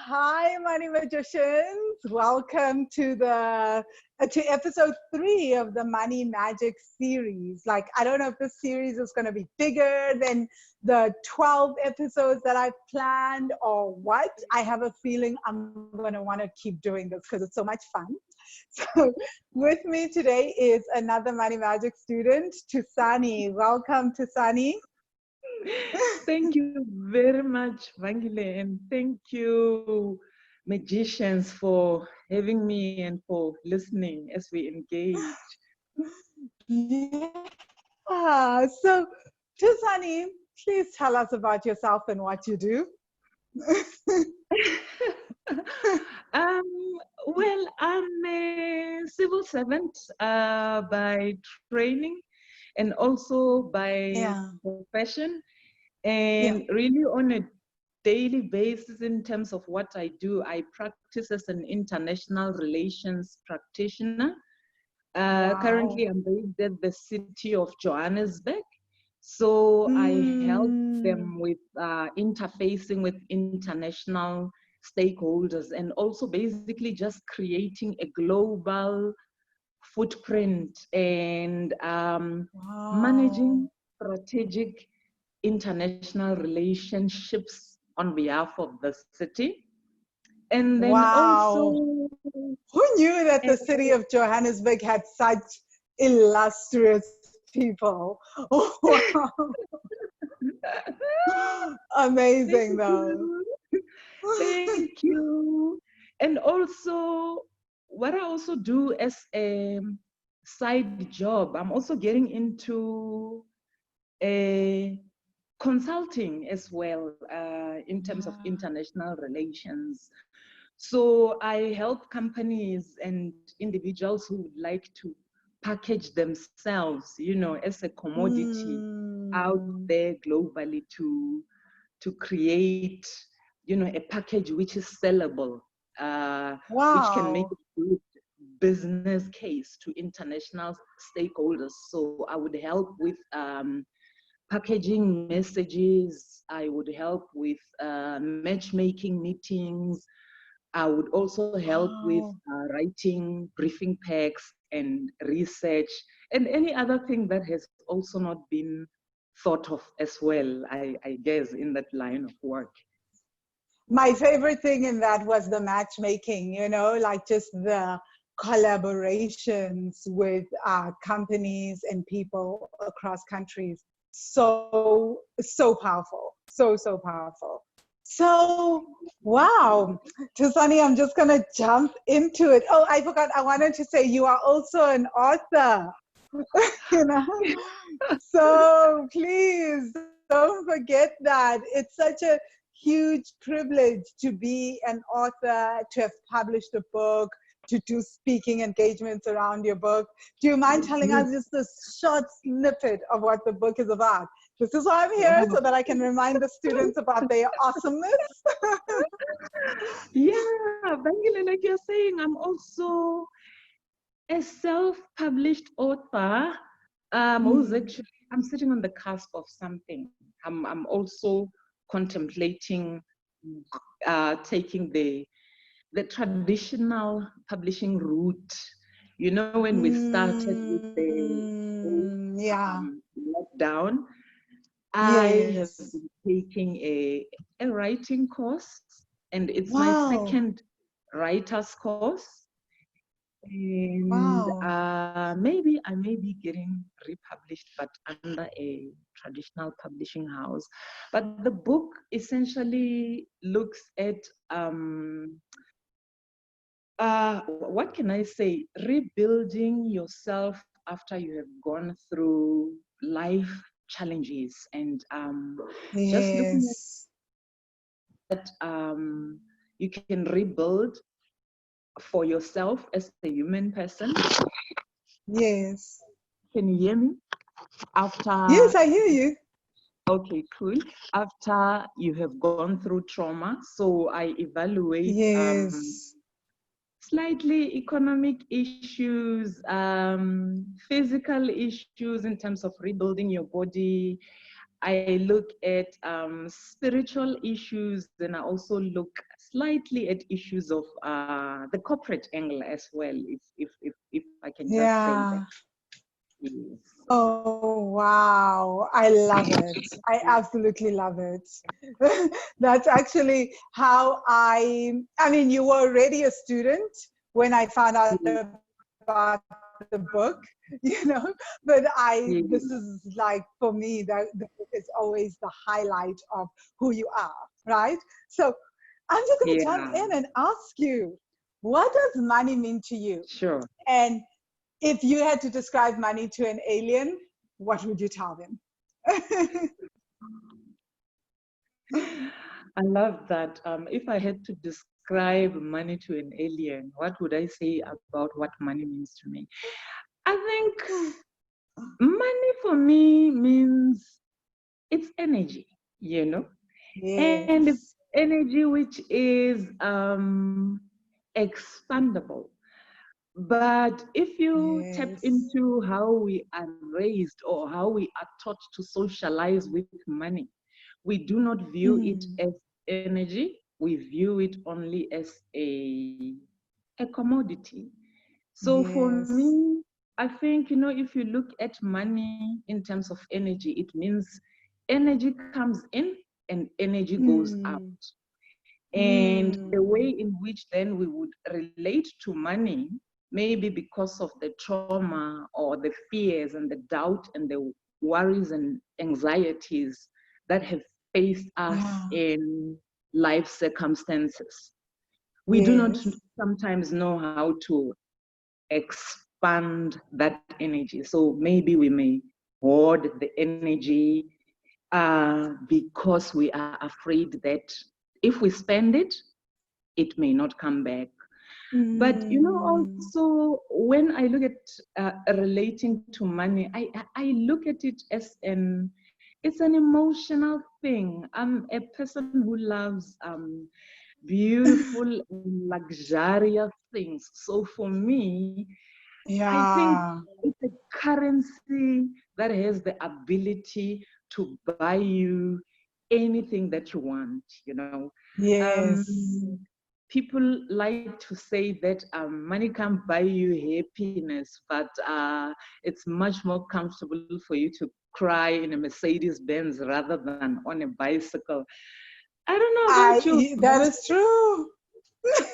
Hi, Money Magicians. Welcome to to episode 3 of the Money Magic series. I don't know if this series is going to be bigger than the 12 episodes that I've planned or what. I have a feeling I'm going to want to keep doing this because it's so much fun. So with me today is another Money Magic student, Thusani. Welcome, Thusani. Thank you very much, Vangile, and thank you, magicians, for having me and for listening as we engage. Yeah. So, Thusani, please tell us about yourself and what you do. Well, I'm a civil servant by training and also by Yeah. profession, Yeah. and really on a daily basis in terms of what I do, I practice as an international relations practitioner. Currently, Wow. I'm based at the city of Johannesburg. So I help Mm. them with interfacing with international stakeholders and also basically just creating a global footprint and Wow. managing strategic international relationships on behalf of the city. And then Wow. also, Who knew that the city of Johannesburg had such illustrious people? Oh, wow. thank Amazing, though. you. Thank you. And also, what I also do as a side job, I'm also getting into a consulting as well in terms of Yeah. international relations. So I help companies and individuals who would like to package themselves, as a commodity out Mm. there globally to create, a package which is sellable, which can make Wow. a good business case to international stakeholders. So I would help with packaging messages. I would help with matchmaking meetings. I would also help with Wow. writing briefing packs and research and any other thing that has also not been thought of as well, I guess, in that line of work. My favorite thing in that was the matchmaking, like just the collaborations with companies and people across countries. So powerful. So powerful. So, wow. Tusani, I'm just going to jump into it. Oh, I forgot. I wanted to say you are also an author, you know? So please don't forget that. It's such a huge privilege to be an author, to have published a book, to do speaking engagements around your book. Do you mind telling us just a short snippet of what the book is about? This is why I'm here, so that I can remind the students about their awesomeness. Yeah, Bangile, like you're saying, I'm also a self-published author. Who's Hmm. actually, I'm sitting on the cusp of something. I'm also contemplating taking the traditional publishing route. When we started with the Yeah. lockdown, I have Yes. been taking a writing course, and it's my Wow. second writer's course. And Wow. maybe I may be getting republished, but under a traditional publishing house. But the book essentially looks at what can I say? Rebuilding yourself after you have gone through life challenges, and just looking Yes. at you can rebuild for yourself as a human person. Yes. Can you hear me? Yes, After, I hear you. okay, cool. After you have gone through trauma, so I evaluate Yes. slightly economic issues, physical issues in terms of rebuilding your body, I look at spiritual issues, and I also look slightly at issues of the corporate angle as well, if I can just say that. Yeah. Yes. Oh, wow. I love it. I absolutely love it. That's actually how I mean, you were already a student when I found out about the book, you know, but Yes. this is like, for me, that the book is always the highlight of who you are, right? So I'm just going to jump Yeah, in and ask you, what does money mean to you? sure. And if you had to describe money to an alien, what would you tell them? I love that. If I had to describe money to an alien, what would I say about what money means to me? I think money for me means it's energy, you know, and it's Yes, energy which is expandable. But if you tap yes, into how we are raised or how we are taught to socialize with money, we do not view it mm, as energy, we view it only as a commodity. So for yes, me, I think, if you look at money in terms of energy, it means energy comes in and energy goes out. mm, And the mm, way in which then we would relate to money, maybe because of the trauma or the fears and the doubt and the worries and anxieties that have faced us yeah, in life circumstances. We do not yes, sometimes know how to expand that energy. So maybe we may hoard the energy because we are afraid that if we spend it, it may not come back. But mm, also when I look at relating to money, I look at it as it's an emotional thing. I'm a person who loves beautiful, luxurious things. So for me, I think yeah, it's a currency that has the ability to buy you anything that you want, yes, Um, People like to say that money can't buy you happiness, but it's much more comfortable for you to cry in a Mercedes Benz rather than on a bicycle. I don't know about you, that but is true.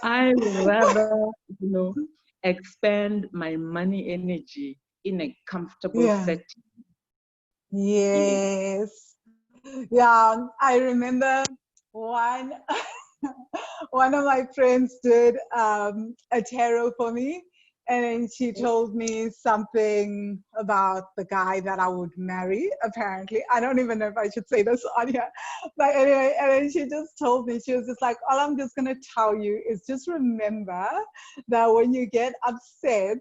I rather, you know, expend my money energy in a comfortable Yeah, setting. Yeah. yes. Yeah, I remember one one of my friends did a tarot for me, and then she told me something about the guy that I would marry. Apparently, I don't even know if I should say this on here, but anyway, and then she just told me, she was just like, "All I'm just gonna tell you is just remember that when you get upset,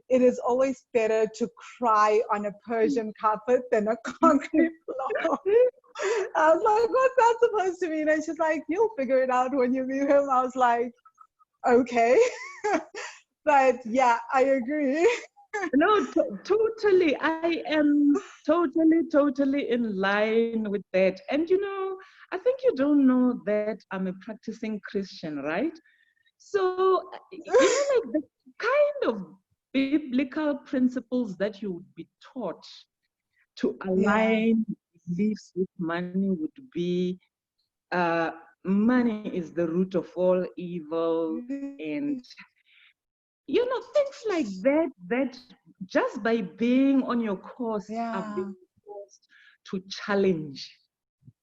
it is always better to cry on a Persian carpet than a concrete floor." I was like, what's that supposed to mean? And she's like, you'll figure it out when you meet him. I was like, okay. But yeah, I agree. No, totally. I am totally in line with that. And I think you don't know that I'm a practicing Christian, right? So, like the kind of biblical principles that you would be taught to Yeah. align beliefs with money would be uh, money is the root of all evil, and things like that, that just by being on your course, I've been Yeah. forced to challenge.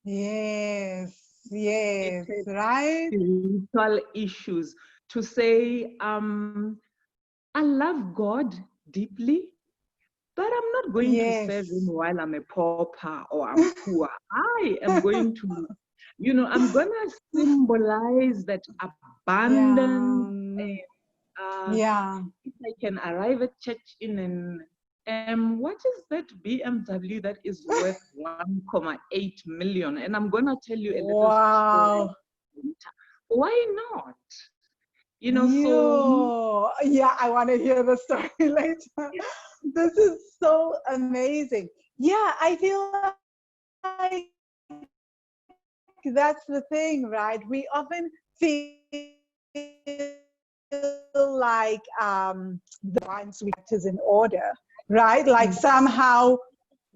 Yes. Yes. Related Right? spiritual issues to say, I love God deeply, but I'm not going to serve him Yes. while I'm a pauper or I'm poor. I am going to, I'm going to symbolize that abundance. Yeah. uh, Yeah. if I can arrive at church in what is that BMW that is worth 1.8 million? And I'm going to tell you a little story Wow. later. Why not? So Yeah, I want to hear the story later. This is so amazing. Yeah, I feel like that's the thing, right? We often feel like the ones we is in order, right? Like somehow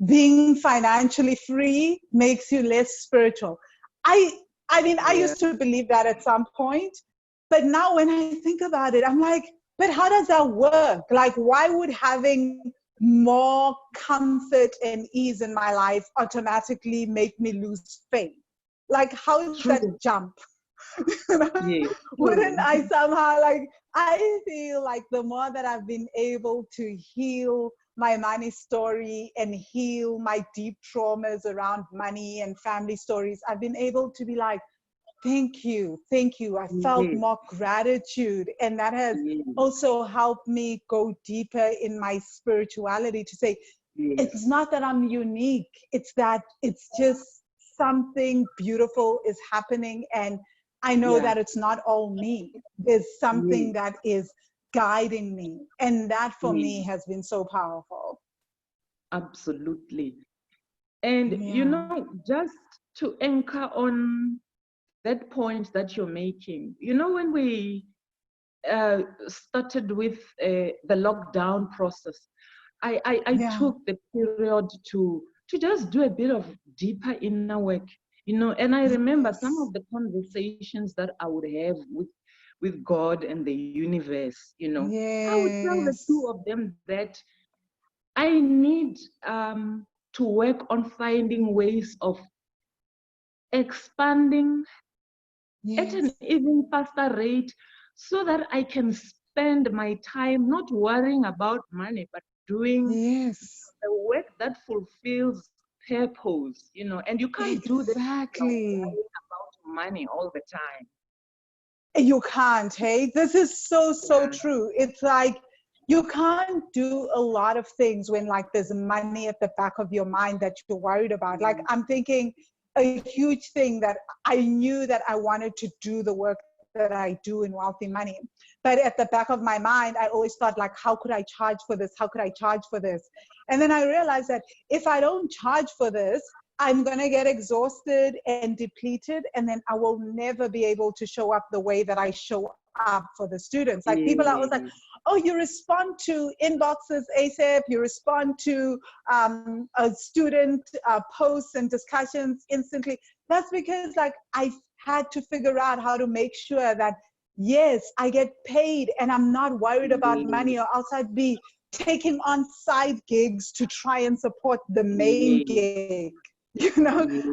being financially free makes you less spiritual. I I mean, I Yeah. used to believe that at some point, but now when I think about it, I'm like, but how does that work? Like, why would having more comfort and ease in my life automatically make me lose faith? Like, how is that True. jump? Yeah. Wouldn't True. I somehow like, I feel like the more that I've been able to heal my money story and heal my deep traumas around money and family stories, I've been able to be like, thank you, thank you. I felt Yes. more gratitude. And that has Yes. also helped me go deeper in my spirituality to say, it's Yes. not that I'm unique, it's that it's just something beautiful is happening. And I know Yeah. that it's not all me. There's something Yes. that is guiding me. And that for me Yes. has been so powerful. Absolutely. And Yeah. just to anchor on that point that you're making, when we started with the lockdown process, I Yeah. took the period to just do a bit of deeper inner work, and I remember some Yes. of the conversations that I would have with God and the universe, I would tell the two Yes. of them that I need to work on finding ways of expanding at an Yes. even faster rate so that I can spend my time not worrying about money, but doing Yes. the work that fulfills purpose, and you can't do that Exactly. worrying about money all the time. You can't, hey? This is so, so Yeah. true. It's like you can't do a lot of things when like there's money at the back of your mind that you're worried about. Like Mm. I'm thinking a huge thing that I knew that I wanted to do the work that I do in Wealthy Money. But at the back of my mind, I always thought like, how could I charge for this? How could I charge for this? And then I realized that if I don't charge for this, I'm going to get exhausted and depleted, and then I will never be able to show up the way that I show up for the students. Like people are always like, Yeah. oh, you respond to inboxes ASAP, you respond to a student posts and discussions instantly. That's because like I had to figure out how to make sure that yes, I get paid and I'm not worried about money, or Yes. else I'd be taking on side gigs to try and support the main Yes. gig.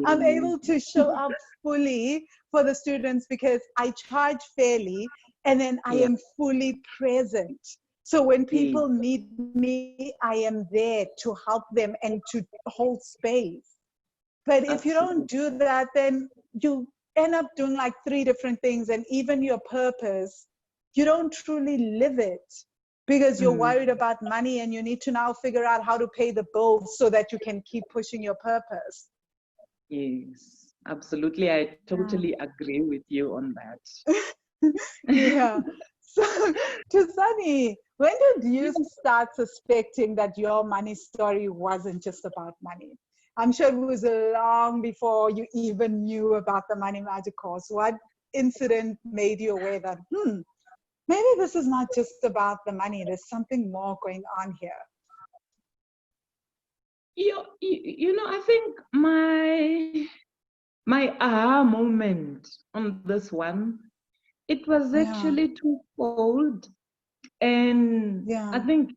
I'm able Yes. to show up fully for the students because I charge fairly and then I Yeah. am fully present. So when Yes. people need me, I am there to help them and to hold space. But if you don't Absolutely. do that, then you end up doing like three different things, and even your purpose, you don't truly live it because you're Mm. worried about money and you need to now figure out how to pay the bills so that you can keep pushing your purpose. Yes. Absolutely. I Yeah. totally agree with you on that. Yeah. So, to Sunny, when did you start suspecting that your money story wasn't just about money? I'm sure it was long before you even knew about the Money Magic course. What incident made you aware that, maybe this is not just about the money, there's something more going on here? I think my aha moment on this one, it was Yeah, actually twofold. And I yeah, think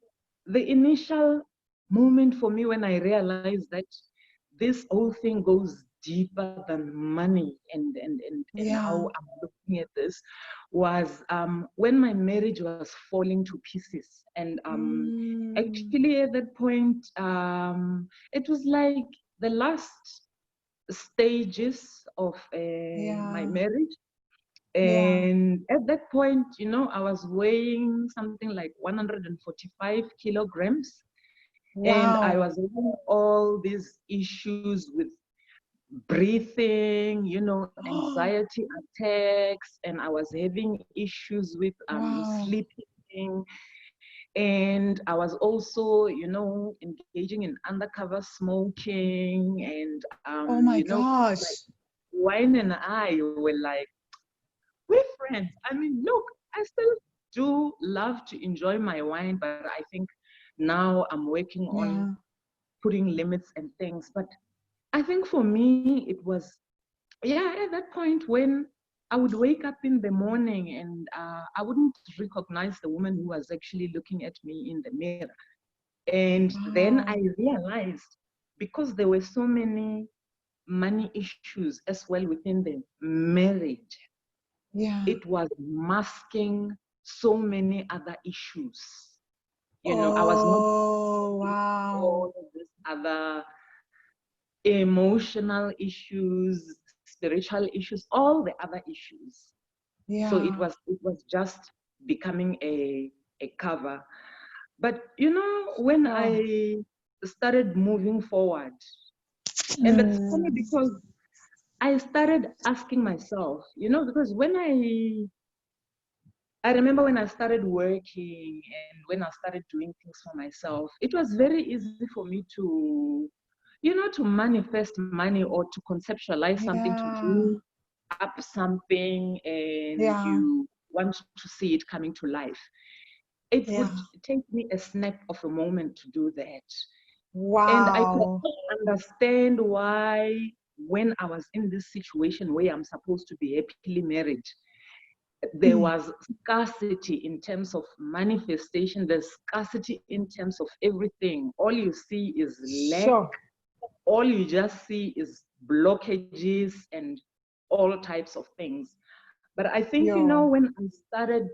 the initial moment for me when I realized that this whole thing goes deeper than money and how yeah. I'm looking at this was when my marriage was falling to pieces. And Mm, actually at that point, it was like the last stages of my yeah, marriage. yeah. And at that point, I was weighing something like 145 kilograms. And I Wow. was having all these issues with breathing, anxiety attacks, and I was having issues with Wow. sleeping. And I was also, engaging in undercover smoking, and Oh my like gosh. Wine and I were like, we're friends. I mean, look, I still do love to enjoy my wine, but I think now I'm working on Yeah. putting limits and things. But I think for me, it was, yeah, at that point when I would wake up in the morning and I wouldn't recognize the woman who was actually looking at me in the mirror. And then I Wow. realized, because there were so many money issues as well within the marriage, Yeah. it was masking so many other issues. I was not Oh, seeing wow. all of these other emotional issues, spiritual issues, all the other issues. So it Yeah. was just becoming a cover. But when Oh. I started moving forward, and it's funny Mm. because I started asking myself, because when I remember when I started working and when I started doing things for myself, it was very easy for me to, to manifest money or to conceptualize something, to Yeah. dream up something, and Yeah. you want to see it coming to life. It Yeah. would take me a snap of a moment to do that. And I could Wow. understand why, when I was in this situation where I'm supposed to be happily married, there Mm. was scarcity in terms of manifestation, there's scarcity in terms of everything. All you see is lack, Sure. all you just see is blockages and all types of things. But I think, Yeah. when I started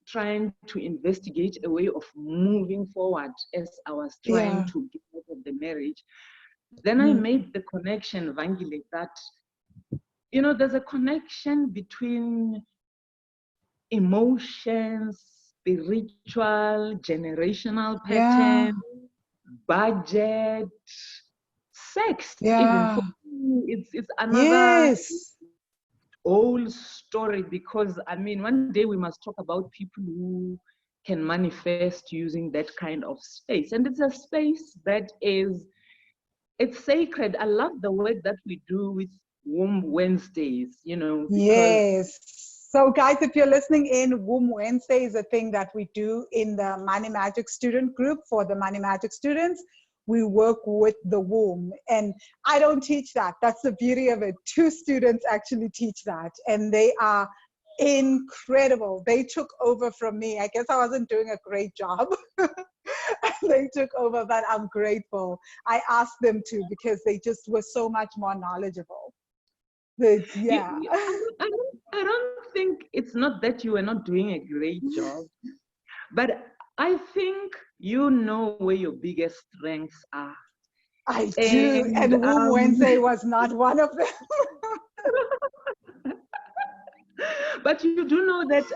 trying to investigate a way of moving forward as I was trying Yeah. to get out of the marriage, then I Mm. made the connection, Vangeli, that, there's a connection between emotions, spiritual, generational Yeah. pattern, budget, sex, even Yeah. for me, it's another Yes. whole story, because I mean, one day we must talk about people who can manifest using that kind of space. And it's a space that is, it's sacred. I love the work that we do with Womb Wednesdays, because Yes. So, guys, if you're listening in, Womb Wednesday is a thing that we do in the Money Magic student group. For the Money Magic students, we work with the womb. And I don't teach that. That's the beauty of it. Two students actually teach that, and they are incredible. They took over from me. I guess I wasn't doing a great job. They took over, but I'm grateful. I asked them to because they just were so much more knowledgeable. But yeah. I don't think it's not that you were not doing a great job, but I think you know where your biggest strengths are. I do. And And Womb Wednesday was not one of them. but you do know that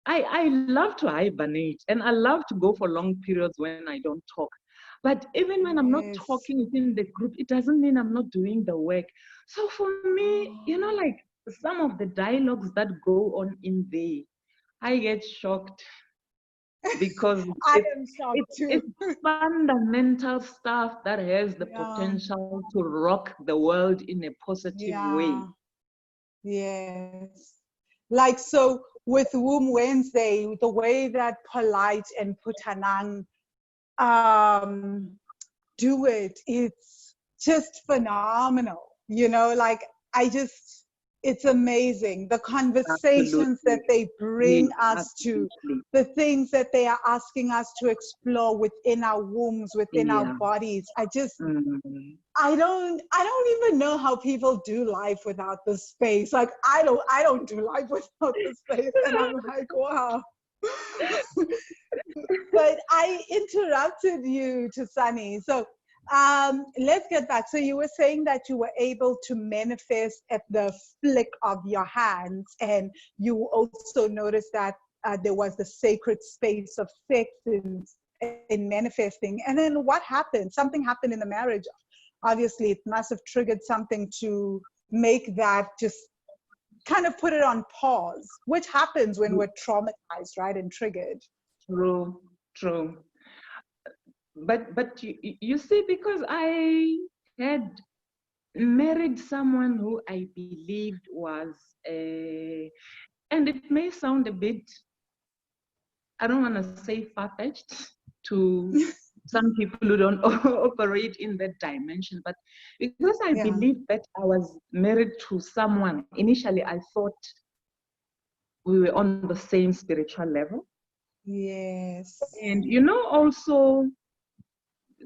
I love to hibernate, and I love to go for long periods when I don't talk. But even when I'm not Yes. talking within the group, it doesn't mean I'm not doing the work. So for me, Oh, like some of the dialogues that go on in there, I get shocked, because I it's am shocked it's too. it's fundamental stuff that has the Yeah. potential to rock the world in a positive way. Yeah. Yes. Like so with Womb Wednesday, the way that Polite and Putanang um do it, it's just phenomenal. Like I just, it's amazing. The conversations that Absolutely. they Yes, bring us to, absolutely. the things that they are asking us to explore within our wombs, within our Yeah. bodies. Mm. I don't even know how people do life without the space. Like I don't do life without the space. And I'm like, wow. But I interrupted you, to Sunny. So let's get back. So you were saying that you were able to manifest at the flick of your hands, and you also noticed that there was the sacred space of sex in manifesting. And then what happened? Something happened in the marriage. Obviously, it must have triggered something to make that just kind of put it on pause, which happens when we're traumatized, right, and triggered. True, true. But you see, because I had married someone who I believed was and it may sound a bit, I don't want to say far-fetched to some people who don't operate in that dimension, but because I Yeah. believed that I was married to someone, initially I thought we were on the same spiritual level. Yes. And also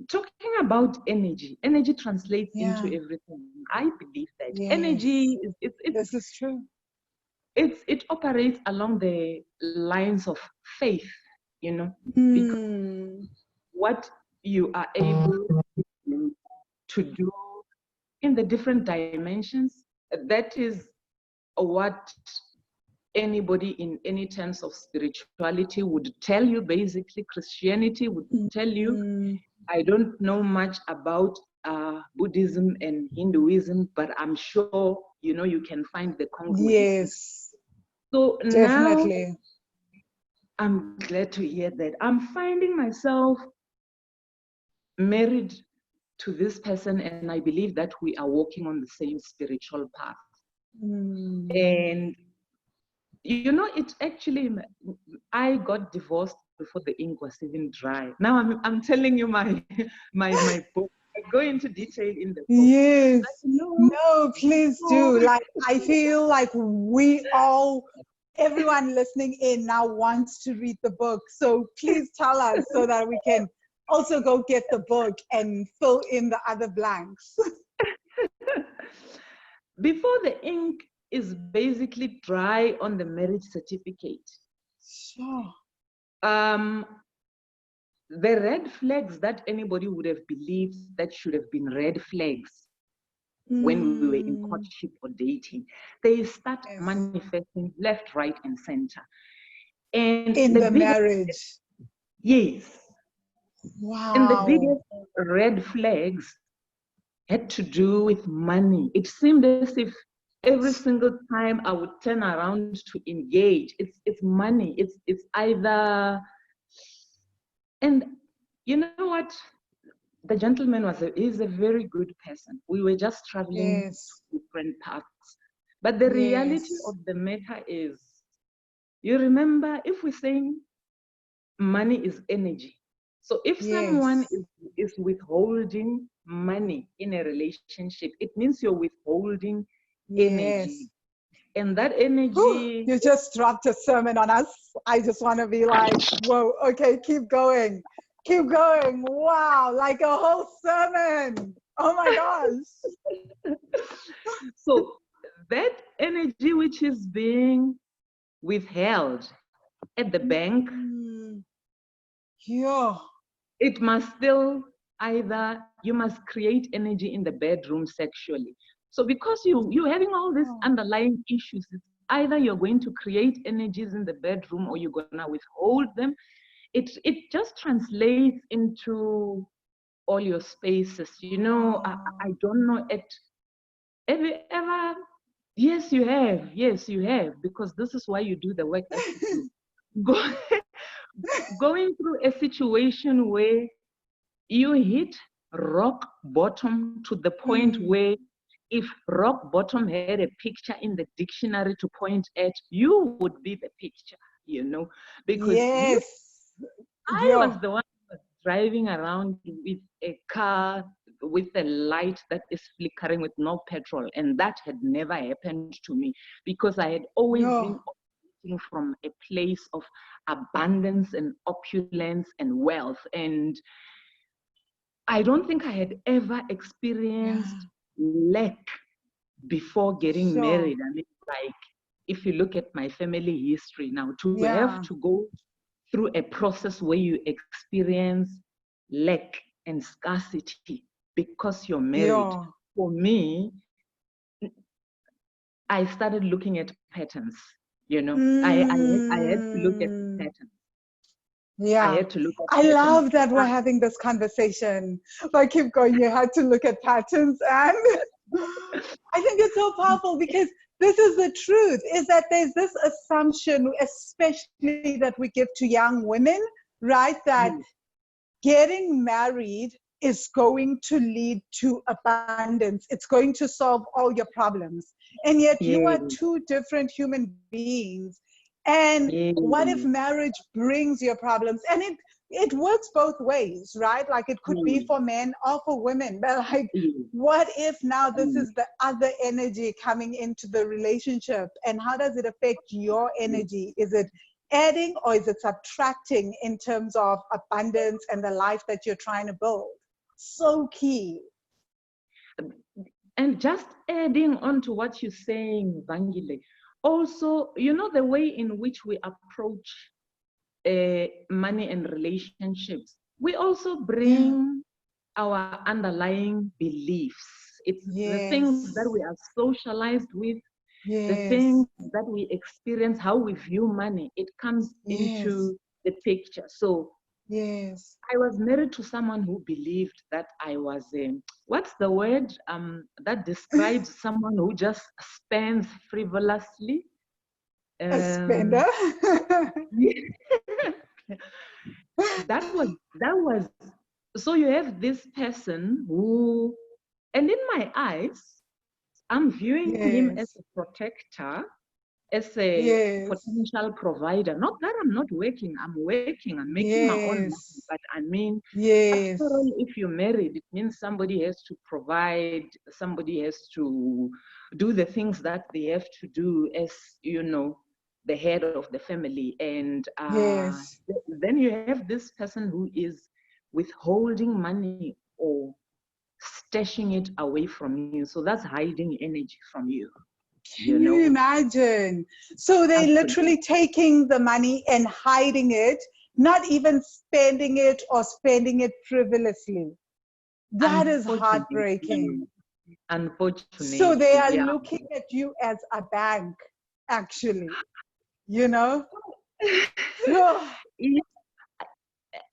talking about energy, energy translates into Yeah. everything. I believe that Yes. energy is This is true. it operates along the lines of faith, because Mm. what you are able to do in the different dimensions, that is what anybody in any terms of spirituality would tell you. Basically, Christianity would tell you. Mm. I don't know much about Buddhism and Hinduism, but I'm sure you can find the congruences. Yes, So now definitely. I'm glad to hear that. I'm finding myself married to this person, and I believe that we are walking on the same spiritual path. Mm. And it actually, I got divorced before the ink was even dry. Now I'm telling you my my book. I go into detail in the book. Yes. But, No, please do. so Like, I feel like everyone listening in now wants to read the book. So please tell us so that we can also go get the book and fill in the other blanks. before the ink is basically dry on the marriage certificate, Sure. the red flags that anybody would have believed that should have been red flags when we were in Mm. courtship or dating, they start Yes. manifesting left, right, and center. And In the the biggest, marriage. yes, and the Wow. biggest red flags had to do with money. It seemed as if every single time I would turn around to engage, it's money. It's either, and you know what? The gentleman is a very good person. We were just traveling Yes. to different paths. But the reality Yes. of the matter is, you remember, if we're saying money is energy. So if someone Yes. is withholding money in a relationship, it means you're withholding energy. Yes. And that Whew, energy, you just dropped a sermon on us. I just want to be like, whoa, okay, keep going. Keep going. Wow, like a whole sermon. Oh my gosh. so that energy which is being withheld at the bank, Mm, yeah. it must still either, you must create energy in the bedroom sexually. So because you're having all these Oh, underlying issues, it's either you're going to create energies in the bedroom or you're gonna withhold them. It just translates into all your spaces. I wow. don't know have you ever, yes you have, yes you have, because this is why you do the work that you do. Go, going through a situation where you hit rock bottom to the point Mm, where if rock bottom had a picture in the dictionary to point at, you would be the picture, because yes. I Yeah. was the one who was driving around with a car with a light that is flickering with no petrol, and that had never happened to me because I had always Yeah. been operating from a place of abundance and opulence and wealth. And I don't think I had ever Yeah. experienced lack before getting Sure. married. I mean, like, if you look at my family history now, to have Yeah. to go through a process where you experience lack and scarcity because you're married, Yeah. for me, I started looking at patterns. I had to look at Mm. patterns. I Yeah, had to look at I patterns. love that we're having this conversation. But keep going. You had to look at patterns, and I think it's so powerful because this is the truth, is that there's this assumption, especially that we give to young women, right? That getting married is going to lead to abundance. It's going to solve all your problems. And yet you are two different human beings. And what if marriage brings your problems? And it works both ways, right? Like it could be for men or for women. But like, what if now this is the other energy coming into the relationship? And how does it affect your energy? Is it adding or is it subtracting in terms of abundance and the life that you're trying to build? So key. And just adding on to what you're saying, Vangile, also, you know, the way in which we approach money and relationships, we also bring our underlying beliefs. It's the things that we are socialized with, the things that we experience, how we view money, it comes into the picture. So I was married to someone who believed that I was what's the word that describes someone who just spends frivolously? A spender. that was so you have this person who, and in my eyes, I'm viewing him as a protector, as a potential provider. Not that I'm not working, I'm working, I'm making my own money. But I mean, after all, if you're married, it means somebody has to provide, somebody has to do the things that they have to do as, you know, the head of the family. And then you have this person who is withholding money or stashing it away from you. So that's hiding energy from you. Can you imagine? So they're literally taking the money and hiding it, not even spending it or spending it frivolously. That is heartbreaking. Unfortunately. So they are looking at you as a bank, actually, you know?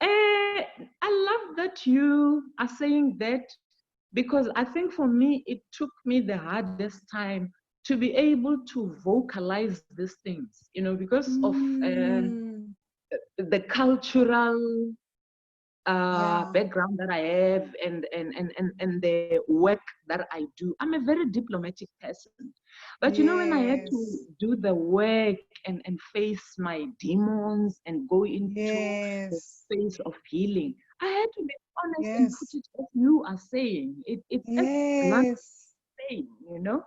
I love that you are saying that, because I think for me, it took me the hardest time to be able to vocalize these things, you know, because of the cultural background that I have and the work that I do. I'm a very diplomatic person. But you know, when I had to do the work and face my demons and go into the space of healing, I had to be honest and put it as you are saying. It's as blunt as saying, you know?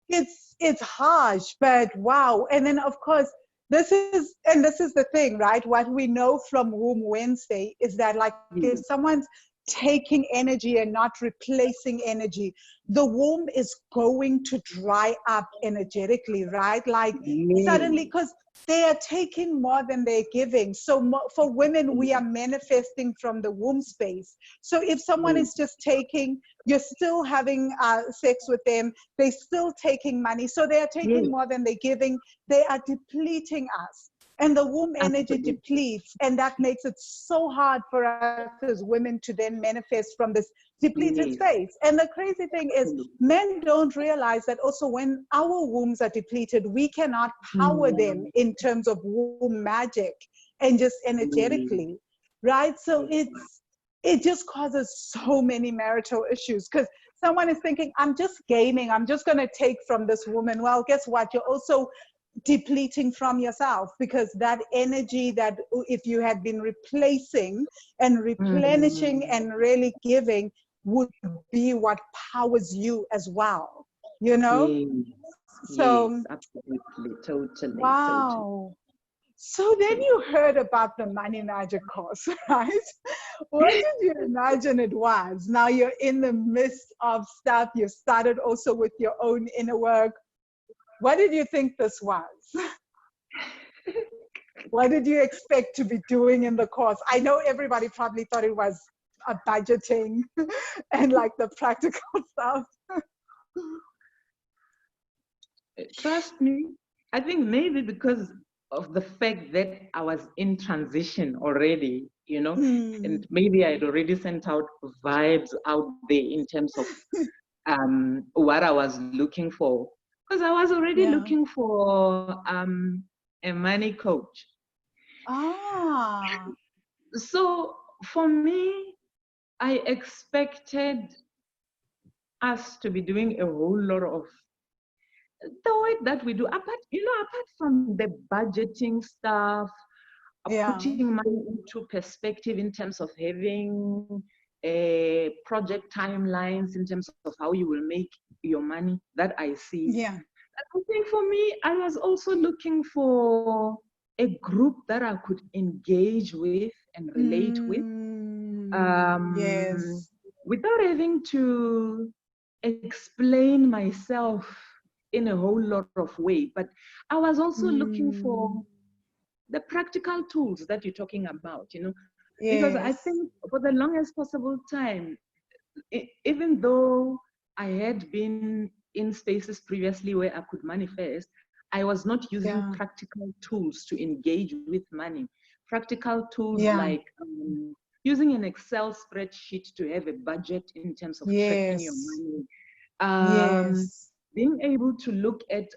It's harsh, but wow. And then of course, this is the thing, right? What we know from Womb Wednesday is that like if someone's taking energy and not replacing energy, the womb is going to dry up energetically, right? Like suddenly, because they are taking more than they're giving. So for women, we are manifesting from the womb space. So if someone is just taking, you're still having sex with them, they're still taking money. So they are taking more than they're giving. They are depleting us. And the womb energy depletes, and that makes it so hard for us as women to then manifest from this depleted space. And the crazy thing is, men don't realize that also when our wombs are depleted, we cannot power them in terms of womb magic and just energetically, right? So it just causes so many marital issues because someone is thinking, I'm just gaining, I'm just going to take from this woman. Well, guess what? You're also depleting from yourself, because that energy that if you had been replacing and replenishing and really giving would be what powers you as well, you know? So absolutely, totally. Wow. So then you heard about the money magic course, right? What did you imagine it was? Now you're in the midst of stuff. You started also with your own inner work. What did you think this was? What did you expect to be doing in the course? I know everybody probably thought it was a budgeting and like the practical stuff. Trust me, I think maybe because of the fact that I was in transition already, you know, and maybe I'd already sent out vibes out there in terms of what I was looking for. Because I was already Yeah. looking for a money coach. Ah. So for me, I expected us to be doing a whole lot of the work that we do, apart from the budgeting stuff, Yeah. putting money into perspective in terms of having project timelines, in terms of how you will make your money, that I see. Yeah. I think for me, I was also looking for a group that I could engage with and relate with, Yes. without having to explain myself in a whole lot of way. But I was also looking for Mm. the practical tools that you're talking about, because I Yes. think for the longest possible time, even though I had been in spaces previously where I could manifest, I was not using Yeah. practical tools to engage with money. Practical tools Yeah. like using an Excel spreadsheet to have a budget in terms of tracking your Yes. money, Yes. being able to look at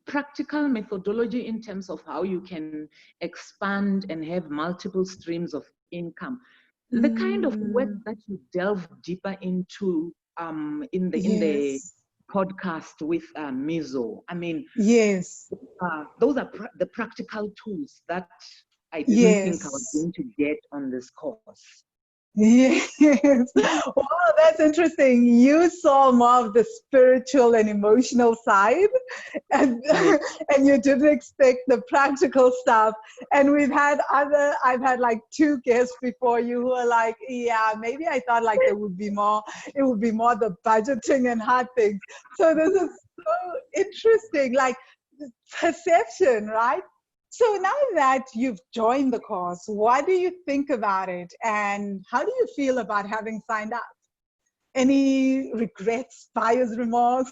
practical methodology in terms of how you can expand and have multiple streams of income. The kind of work Mm. that you delve deeper into in the Yes. podcast with Mizo. I mean, Yes. those are the practical tools that I didn't think I was Yes. going to get on this course. Yes. Wow, that's interesting. You saw more of the spiritual and emotional side, and Yeah. and you didn't expect the practical stuff. And I've had like two guests before you who are like, yeah, maybe I thought like it would be more the budgeting and hard things. So this is so interesting, like perception, right? So now that you've joined the course, what do you think about it? And how do you feel about having signed up? Any regrets, buyer's remorse?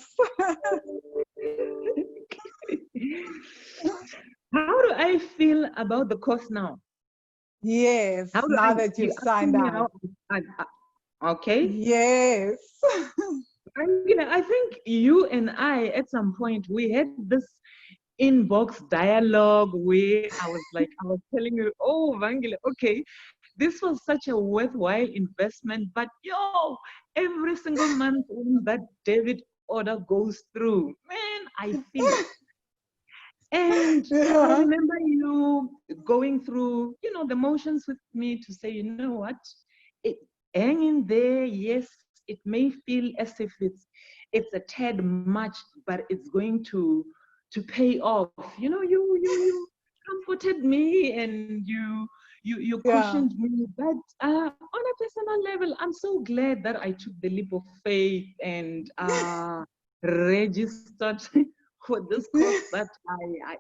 How do I feel about the course now? Yes, How do now that you you've asking signed me up. how? Okay. Yes. I think you and I, at some point, we had this inbox dialogue where I was telling you, oh, Vangile, okay, this was such a worthwhile investment, but every single month when that debit order goes through, man, I feel it. And I Yeah. remember you going through, the motions with me to say, you know what, it, hang in there. Yes, it may feel as if it's a tad much, but it's going to pay off. You comforted me and you Yeah. cautioned me. But on a personal level, I'm so glad that I took the leap of faith and registered for this course that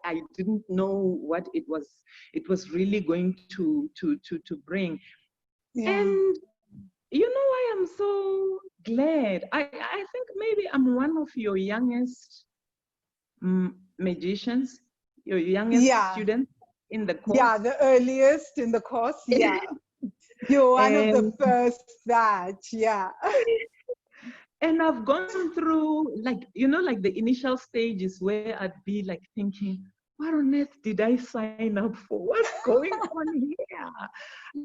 I didn't know what it was really going to bring. Yeah. And I am so glad. I think maybe I'm one of your youngest magicians, your youngest Yeah. student in the Yeah. course. The earliest in the course. Yeah. You're one of the and first batch. Yeah. and I've gone through like the initial stages where I'd be like thinking, what on earth did I sign up for? What's going on here?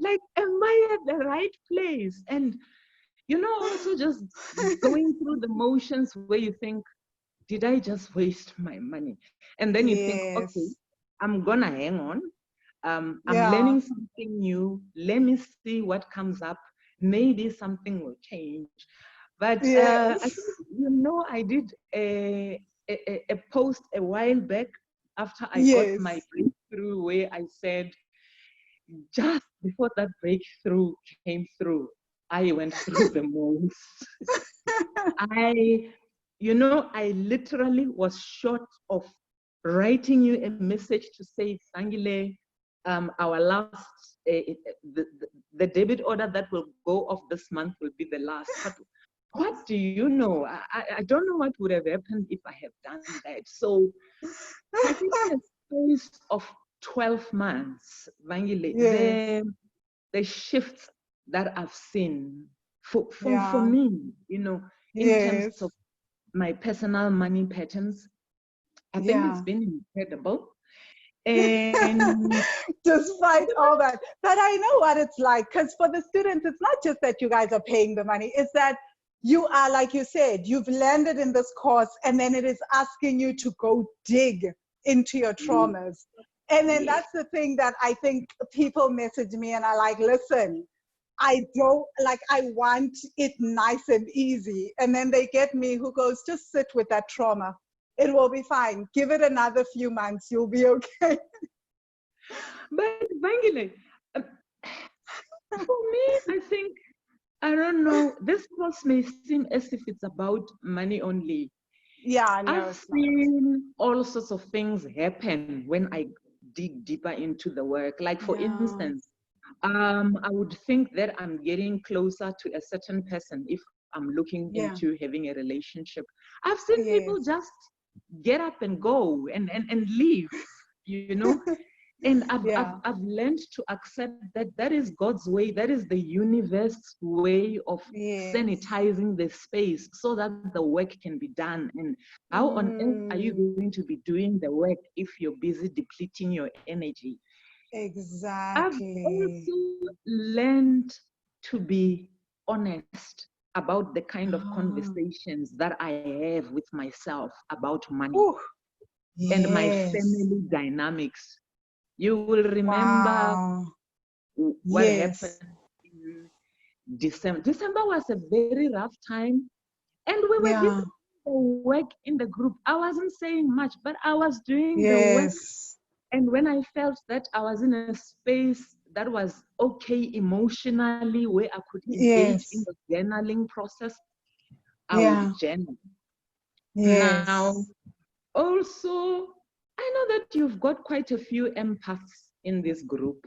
Like, am I at the right place? And also just going through the motions where you think, did I just waste my money? And then you think, okay, Yes. I'm gonna hang on. I'm Yeah. learning something new. Let me see what comes up. Maybe something will change. But I think, Yes. I did a post a while back after I got my Yes. breakthrough where I said, just before that breakthrough came through, I went through the most. I literally was short of writing you a message to say, Sangile, our last, the debit order that will go off this month will be the last. But what do you know? I don't know what would have happened if I have done that. So I think in a space of 12 months, Vangile, Yes. the shifts that I've seen for Yeah. me, in terms of Yes. my personal money patterns. I think it's been incredible. And despite all that, but I know what it's like, because for the students, it's not just that you guys are paying the money, it's that you are, like you said, you've landed in this course, and then it is asking you to go dig into your traumas. And then that's the thing that I think people message me and are like, listen, I don't like, I want it nice and easy. And then they get me who goes, just sit with that trauma. It will be fine. Give it another few months. You'll be okay. But Bangile, for me, I think, I don't know, this course may seem as if it's about money only. Yeah, no, I've seen all sorts of things happen when I dig deeper into the work. Like, for instance, I would think that I'm getting closer to a certain person if I'm looking into having a relationship. I've seen people just get up and go and leave, you know. And I've learned to accept that that is God's way, that is the universe's way of sanitizing the space so that the work can be done. And how on earth are you going to be doing the work if you're busy depleting your energy? Exactly. I've also learned to be honest about the kind of conversations that I have with myself about money and my family dynamics. You will remember what happened in December. December was a very rough time, and we were doing the work in the group. I wasn't saying much, but I was doing the work. And when I felt that I was in a space that was okay emotionally, where I could engage in the journaling process, I would journal. Now, also, I know that you've got quite a few empaths in this group.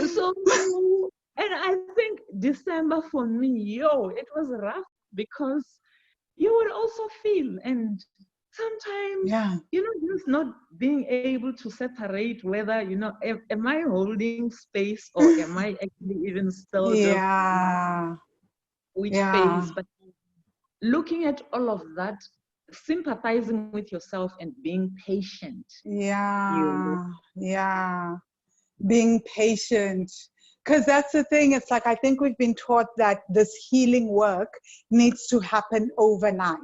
So, and I think December for me, it was rough because you would also feel, and sometimes, just not being able to separate whether, am I holding space or am I actually even still just which phase? But looking at all of that, sympathizing with yourself and being patient. Being patient. Because that's the thing, it's like, I think we've been taught that this healing work needs to happen overnight.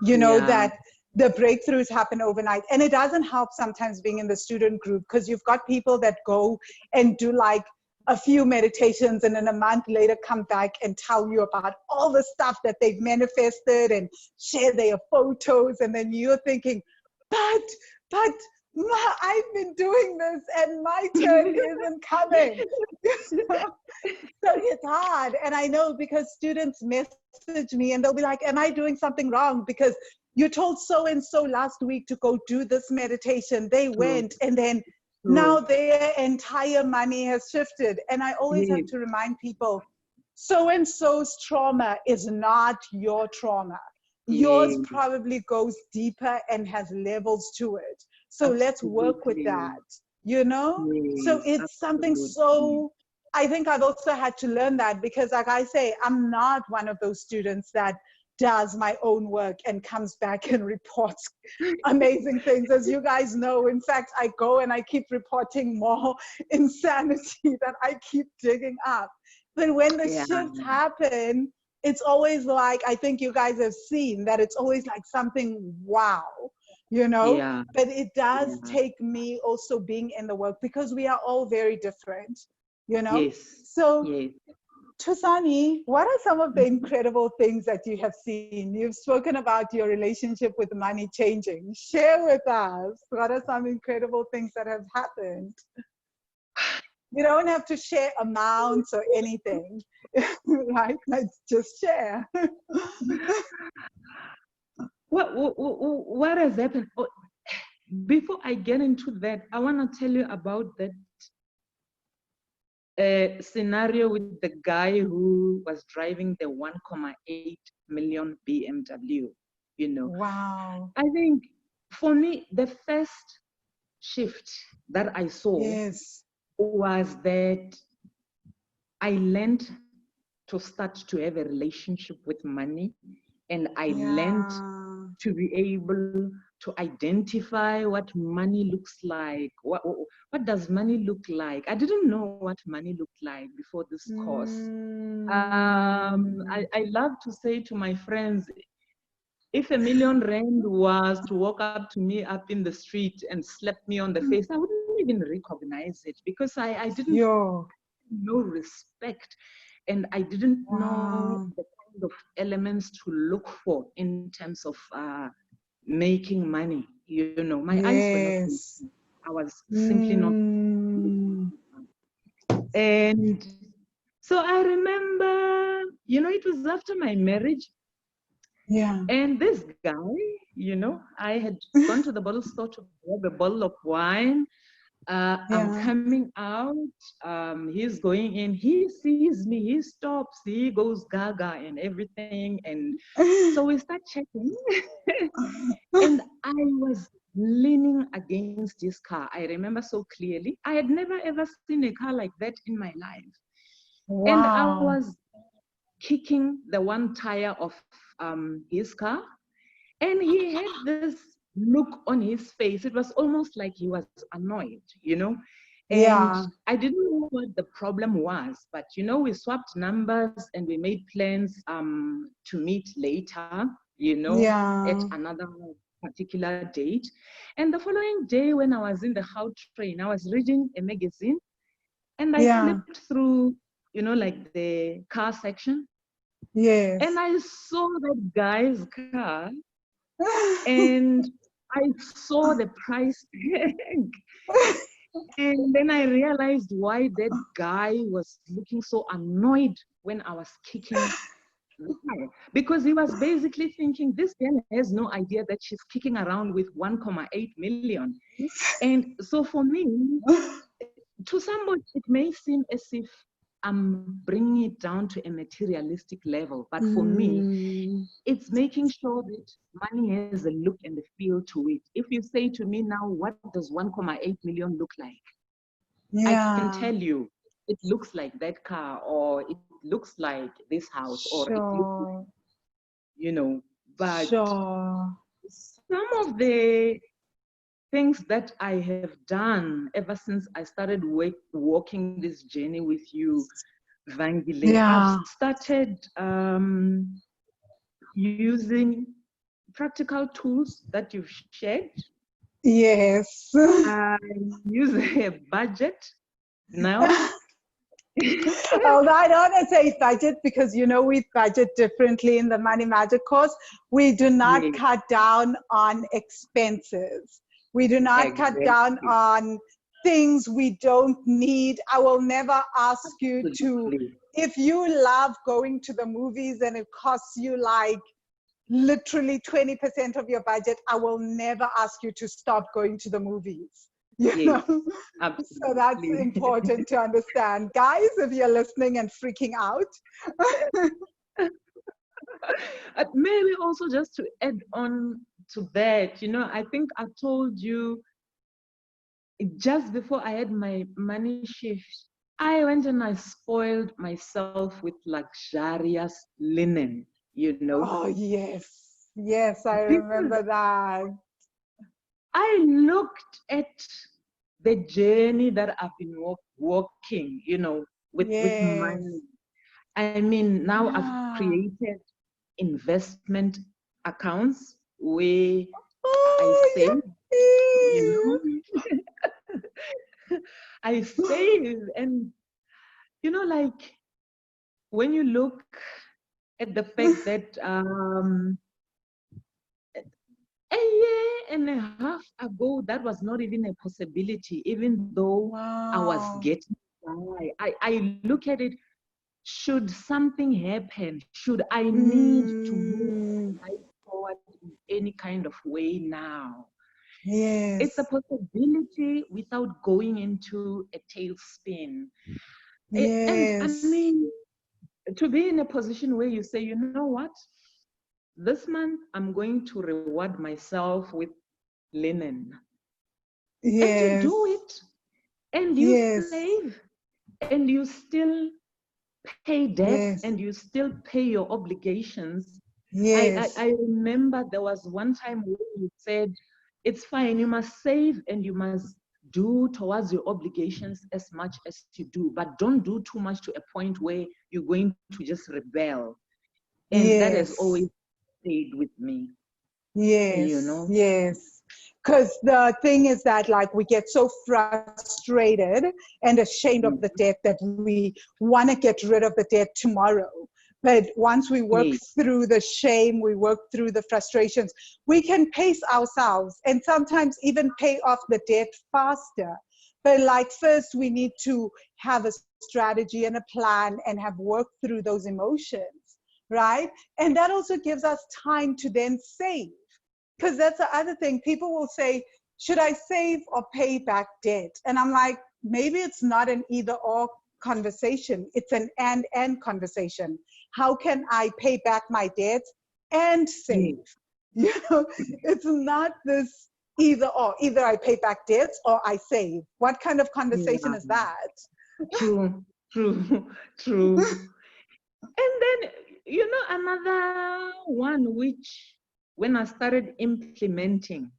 That the breakthroughs happen overnight. And it doesn't help sometimes being in the student group, because you've got people that go and do like a few meditations and then a month later come back and tell you about all the stuff that they've manifested and share their photos. And then you're thinking, but I've been doing this and my turn isn't coming. So it's hard. And I know, because students message me and they'll be like, am I doing something wrong? Because you told so-and-so last week to go do this meditation. They went, and then now their entire money has shifted. And I always have to remind people, so-and-so's trauma is not your trauma. Yours probably goes deeper and has levels to it. So let's work with that, So it's something so, I think I've also had to learn that, because like I say, I'm not one of those students that does my own work and comes back and reports amazing things. As you guys know, in fact, I go and I keep reporting more insanity that I keep digging up. But when the shifts happen, it's always like, I think you guys have seen that it's always like something wow, but it does take me also being in the work, because we are all very different, So Thusani, what are some of the incredible things that you have seen? You've spoken about your relationship with money changing. Share with us, what are some incredible things that have happened? You don't have to share amounts or anything, right? Let's just share. What has happened? Oh, before I get into that, I want to tell you about that scenario with the guy who was driving the 1.8 million BMW, Wow. I think for me, the first shift that I saw was that I learned to start to have a relationship with money, and I learned Yeah. to be able to identify what money looks like. What does money look like? I didn't know what money looked like before this course. I love to say to my friends, if R1,000,000 was to walk up to me up in the street and slap me on the face, I wouldn't even recognize it, because I didn't Yo. know respect, and I didn't know Wow. the kind of elements to look for in terms of making money. You know, my eyes were not Yes. open. I was simply not. And so I remember, it was after my marriage, Yeah. and this guy, I had gone to the bottle store to grab a bottle of wine. I'm Yeah. coming out. He's going in. He sees me. He stops. He goes gaga and everything. And so we start chatting. And I was leaning against his car. I remember so clearly. I had never ever seen a car like that in my life. And I Wow. was kicking the one tire of his car. And he had this look on his face. It was almost like he was annoyed, And Yeah. I didn't know what the problem was, but we swapped numbers and we made plans to meet later, at Yeah. another particular date. And the following day, when I was in the How train, I was reading a magazine, and I Yeah. flipped through, like the car section, Yes. and I saw that guy's car. And I saw the price tag. And then I realized why that guy was looking so annoyed when I was kicking the tire. Because he was basically thinking, this girl has no idea that she's kicking around with 1.8 million. And so for me, to somebody, it may seem as if I'm bringing it down to a materialistic level. But for me, it's making sure that money has a look and a feel to it. If you say to me now, what does 1.8 million look like? I can Yeah. tell you, it looks like that car, or it looks like this house, or it looks like, Sure. but Sure. some of the things that I have done ever since I started walking this journey with you, Vangile, I've Yeah. started using practical tools that you've shared. Yes. I use a budget now. Although I don't want to say budget, because we budget differently in the Money Magic course. We do not Yes, cut down on expenses. We do not cut down exactly. on things we don't need. I will never ask you to, Absolutely. if you love going to the movies and it costs you like literally 20% of your budget, I will never ask you to stop going to the movies. Yes, So that's absolutely. important to understand. Guys, if you're listening and freaking out. Maybe also just to add on to that, I think I told you just before I had my money shift, I went and I spoiled myself with luxurious linen. Oh, yes. Yes, I Because remember that. I looked at the journey that I've been walking, with Yes. money. I mean, now I've Yeah. created investment accounts where I Oh, save, you yes. I save, and like when you look at the fact that a year and a half ago, that was not even a possibility, even though I was Wow. getting by. I look at it, should something happen, should I need to move Mm, life forward in any kind of way now, it's a yes. possibility without going into a tailspin. And I Yes. mean, to be in a position where you say, you know what, this month I'm going to reward myself with linen. And you Yes. do it, and you Yes. save, and you still pay debts Yes. and you still pay your obligations. Yes. I remember there was one time where you said, it's fine, you must save and you must do towards your obligations as much as you do, but don't do too much to a point where you're going to just rebel. And that has Yes. always stayed with me, you Yes. know? Yes. Because the thing is that, like, we get so frustrated and ashamed of the debt that we want to get rid of the debt tomorrow. But once we work Yes. through the shame, we work through the frustrations, we can pace ourselves and sometimes even pay off the debt faster. But like, first we need to have a strategy and a plan and have worked through those emotions, right? And that also gives us time to then save. Because that's the other thing. People will say, should I save or pay back debt? And I'm like, maybe it's not an either or conversation. It's an and conversation. How can I pay back my debt and save? You know, it's not this either or. Either I pay back debts or I save. What kind of conversation is Yeah. that? True, true, true. And then, you know, another one which, when I started implementing,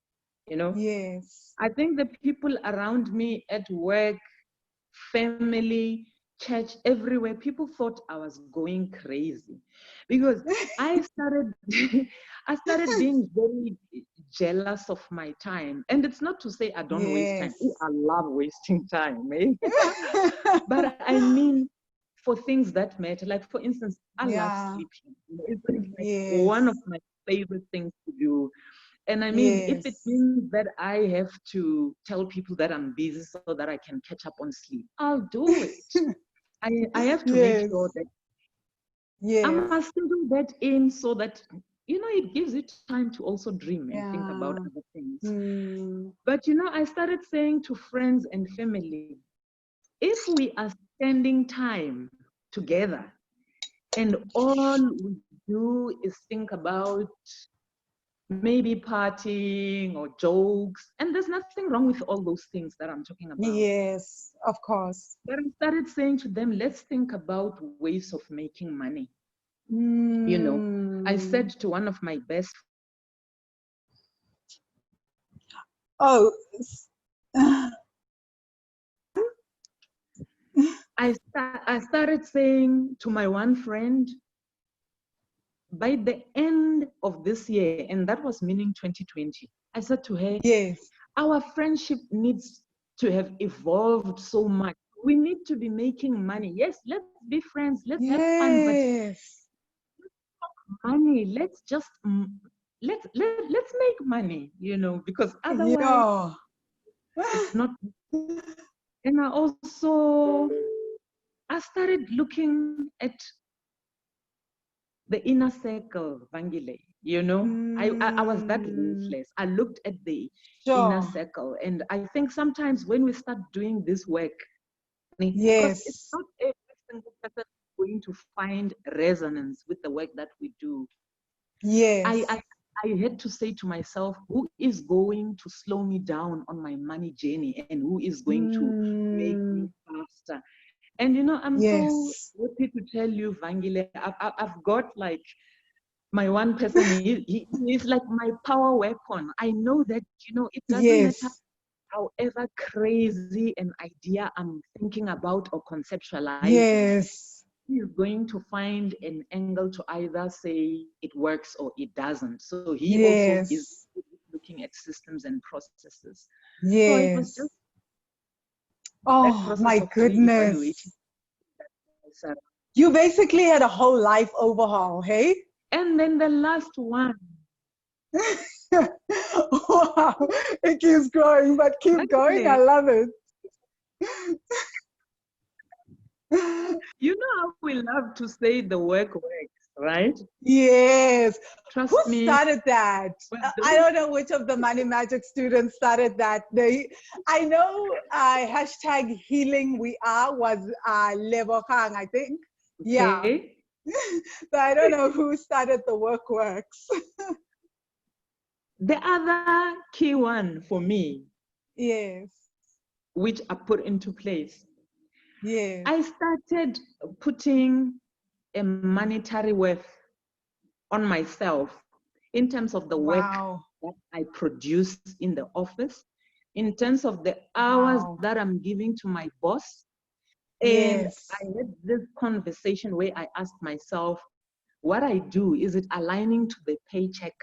you know, Yes. I think the people around me at work, family, church, everywhere, people thought I was going crazy because I started, I started being very jealous of my time. And it's not to say I don't waste time. Ooh, Yes. I love wasting time, eh? But I mean, for things that matter, like for instance, I love Yeah. sleeping. It's like Yes. one of my favorite things to do. And I mean, if it Yes. means that I have to tell people that I'm busy so that I can catch up on sleep, I'll do it. I have to make Yes. sure that I Yes. must still do that in so that, you know, it gives you time to also dream and think about Yeah. other things. Mm. But, you know, I started saying to friends and family, if we are spending time together and all we do is think about maybe partying or jokes, and there's nothing wrong with all those things that I'm talking about. Yes, of course. But I started saying to them, let's think about ways of making money. You know, I said Mm. to one of my best, Oh, I started saying to my one friend, by the end of this year, and that was meaning 2020, I said to her, yes. our friendship needs to have evolved so much. We need to be making money. Yes, let's be friends, let's have fun, but Yes. money, let's just let's make money, you know, because otherwise Yeah. it's not. And I started looking at the inner circle, Vangile, you know. I was that Mm. ruthless. I looked at the inner Sure. circle, and I think sometimes when we start doing this work, because it's Yes. not every single person going to find resonance with the work that we do. I, Yes. I I had to say to myself, who is going to slow me down on my money journey and who is going to make me Mm. faster? And you know, I'm so Yes. happy to tell you, Vangile, I've got like my one person, he's like my power weapon. I know that, you know, it doesn't matter Yes. however crazy an idea I'm thinking about or conceptualizing, Yes. he's going to find an angle to either say it works or it doesn't. So he also is Yes. looking at systems and processes. So it was just Yes. that Oh process my of reevaluating goodness. myself. You basically had a whole life overhaul, hey? And then the last one, Wow, it keeps growing, but keep going. I Vangile, love it. you know how we love to say the work works, right? Yes. Who Trust me, started that? when I those don't know which of the Money Magic students started that. I know hashtag healing we are was Lebogang, I think. Yeah. okay, But I don't know who started the work works. the other key one for me, Yes. which I put into place, Yes. I started putting a monetary worth on myself in terms of the work Wow. that I produce in the office, in terms of the hours Wow. that I'm giving to my boss. And I Yes. had this conversation where I asked myself, what I do, is it aligning to the paycheck,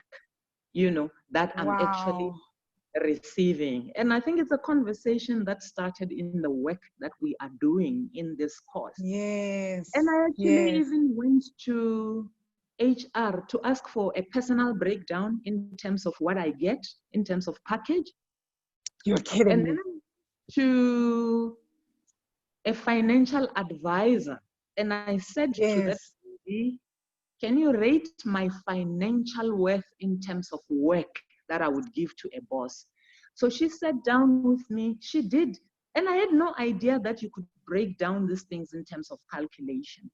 that I'm actually Wow. receiving? And I think it's a conversation that started in the work that we are doing in this course. And Yes. I actually Yes. even went to HR to ask for a personal breakdown in terms of what I get, in terms of package. You're kidding And me. then to a financial advisor. And I said to that Yes. lady, can you rate my financial worth in terms of work that I would give to a boss? So she sat down with me. She did. And I had no idea that you could break down these things in terms of calculation.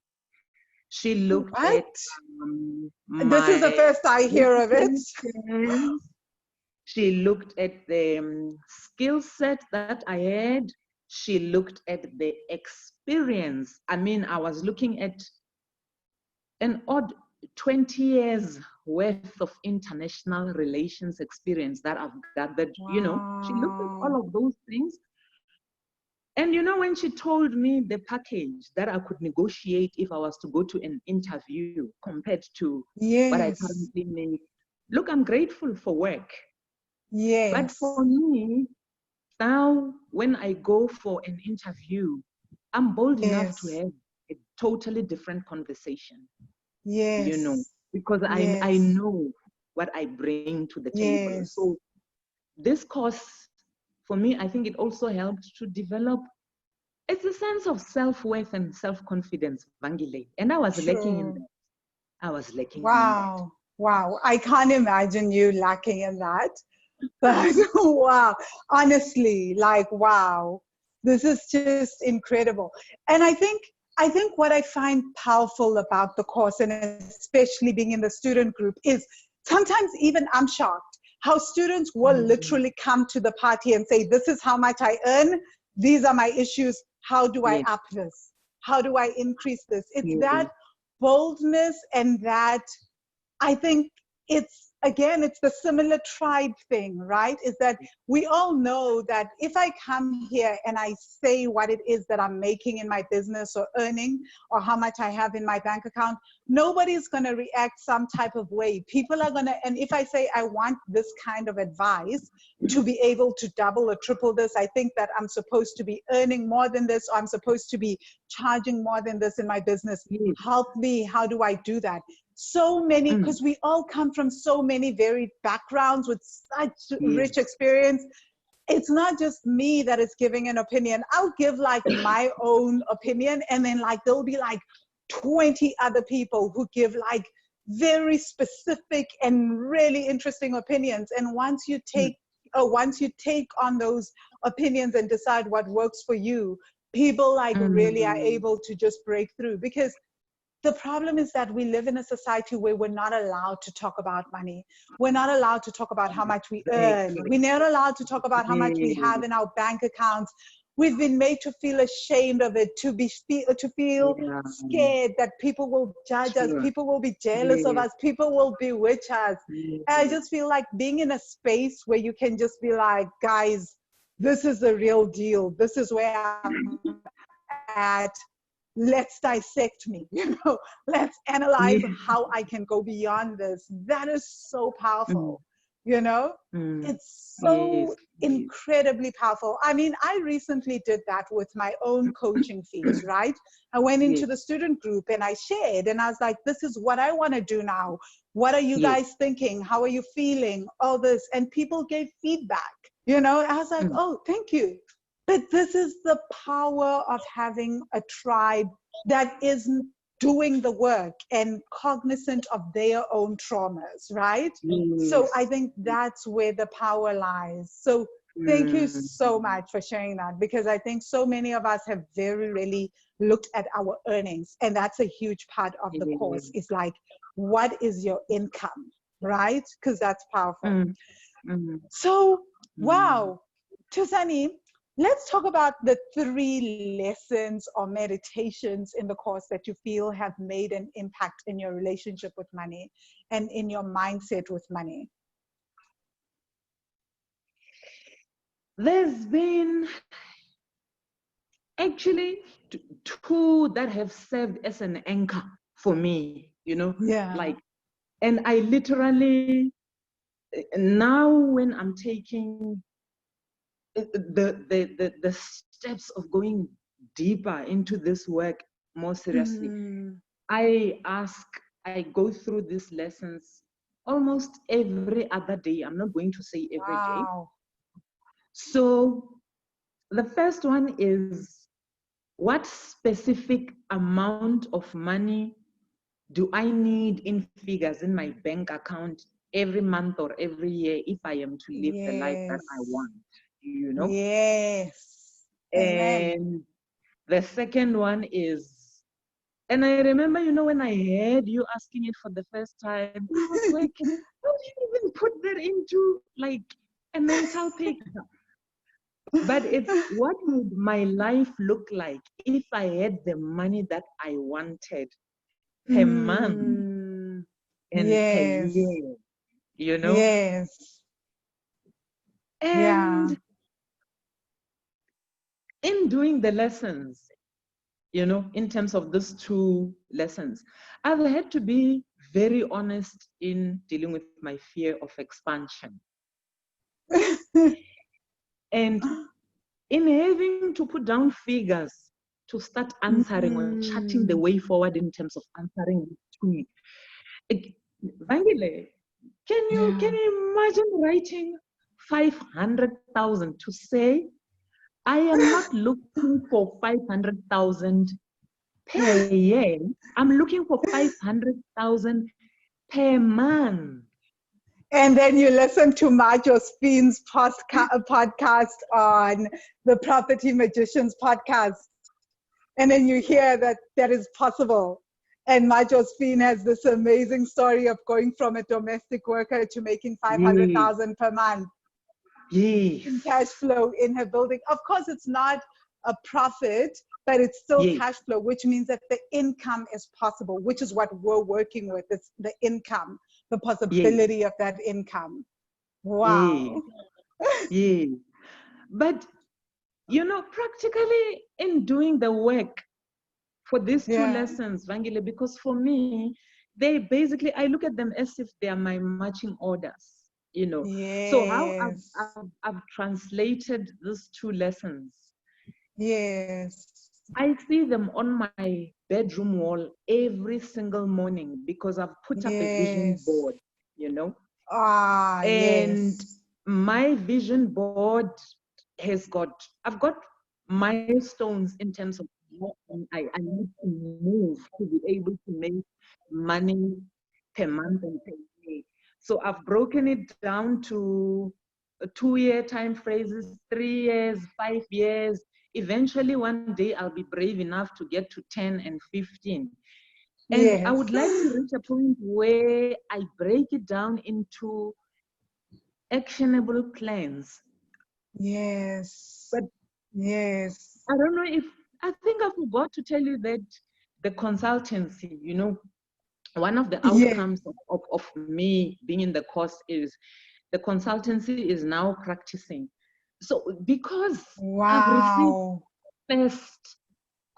She looked at What? This is the my first I hear of it. qualifications. She looked at the skill set that I had. She looked at the experience. I mean, I was looking at an odd 20 years worth of international relations experience that I've gathered. She looked at Wow. all of those things. And when she told me the package that I could negotiate if I was to go to an interview compared to what I Yes. currently make, look, I'm grateful for work. But Yes. for me, now when I go for an interview, I'm bold enough to Yes. have a totally different conversation, Yes. because I Yes. know what I bring to the table. Yes. So this course, for me, I think it also helped to develop, it's a sense of self-worth and self-confidence, Vangile. And I was lacking in True. that. I was lacking in that. Wow. Wow. I can't imagine you lacking in that. But wow. Honestly, like wow. This is just incredible. And I think what I find powerful about the course, and especially being in the student group, is sometimes even I'm shocked how students will Mm. literally come to the party and say, this is how much I earn, these are my issues, how do I Yes, up this? How do I increase this? It's yes, that boldness, and that I think it's the similar tribe thing, right? Is that we all know that if I come here and I say what it is that I'm making in my business or earning, or how much I have in my bank account, nobody's going to react some type of way. People are going to, and if I say I want this kind of advice to be able to double or triple this, I think that I'm supposed to be earning more than this, or I'm supposed to be charging more than this in my business. yes. Help me. How do I do that? So many, Mm. because we all come from so many varied backgrounds with such Yes. rich experience. It's not just me that is giving an opinion. I'll give like my own opinion, and then like there'll be like 20 other people who give like very specific and really interesting opinions. And Mm. once you take on those opinions and decide what works for you, people like really are Mm. able to just break through. Because the problem is that we live in a society where we're not allowed to talk about money. We're not allowed to talk about how much we earn. Exactly. We're not allowed to talk about how much we have Yes. in our bank accounts. We've been made to feel ashamed of it, to feel Yeah. scared that people will judge us, Sure. people will be jealous of Yes. us, people will bewitch us. And I Yes. just feel like being in a space where you can just be like, guys, this is the real deal. This is where I'm at. Let's dissect me, let's analyze Yes. how I can go beyond this. That is so Mm. powerful, you know Mm. it's Yes. so Yes. incredibly powerful. I mean, I recently did that with my own coaching fees, right? I went into Yes. the student group and I shared, and I was like, this is what I want to do now. What are you Yes. guys thinking? How are you feeling? All this. And people gave feedback. I was like, Mm. oh, thank you. But this is the power of having a tribe that is doing the work and cognizant of their own traumas, right? So I Yes. think that's where the power lies. So thank you Mm. so much for sharing that, because I think so many of us have very really looked at our earnings. And that's a huge part of the Yes. course, is like, what is your income, right? Because that's powerful. Mm. Mm. So, Mm. wow, Thusani, let's talk about the 3 lessons or meditations in the course that you feel have made an impact in your relationship with money and in your mindset with money. There's been actually 2 that have served as an anchor for me, Yeah. like, and I literally, now when I'm taking the steps of going deeper into this work more seriously, I go through these lessons almost every other day. I'm not going to say every day. Wow. So the first one is, what specific amount of money do I need in figures in my bank account every month or every year if I am to live the life that I want, Yes. Amen. And the second one is, and I remember, when I heard you asking it for the first time, I was like, how do you even put that into like a mental picture? But it's, what would my life look like if I had the money that I wanted per month and per Yes. year, Yes. Yeah. And in doing the lessons, in terms of those 2 lessons, I've had to be very honest in dealing with my fear of expansion. And in having to put down figures to start answering or charting the way forward in terms of answering to Vangile, can you imagine writing 500,000 to say, I am not looking for 500,000 per year. I'm looking for 500,000 per month. And then you listen to Josephina's podcast on the Property Magicians podcast. And then you hear that is possible. And Josephine has this amazing story of going from a domestic worker to making 500,000 per month. Yes. In cash flow in her building. Of course, it's not a profit, but it's still cash flow, which means that the income is possible, which is what we're working with. It's the income, the possibility of that income. Wow. Yeah. But, practically in doing the work for these 2 lessons, Vangile, because for me, they basically, I look at them as if they are my marching orders. So how I've translated these 2 lessons. Yes. I see them on my bedroom wall every single morning because I've put up a vision board, And my vision board I've got milestones in terms of what I need to move to be able to make money per month and per year. So I've broken it down to 2-year time phrases, 3 years, 5 years. Eventually, one day I'll be brave enough to get to 10 and 15. And I would like to reach a point where I break it down into actionable plans. Yes. But I don't know I think I forgot to tell you that the consultancy, one of the outcomes of me being in the course is the consultancy is now practicing. So because I've received first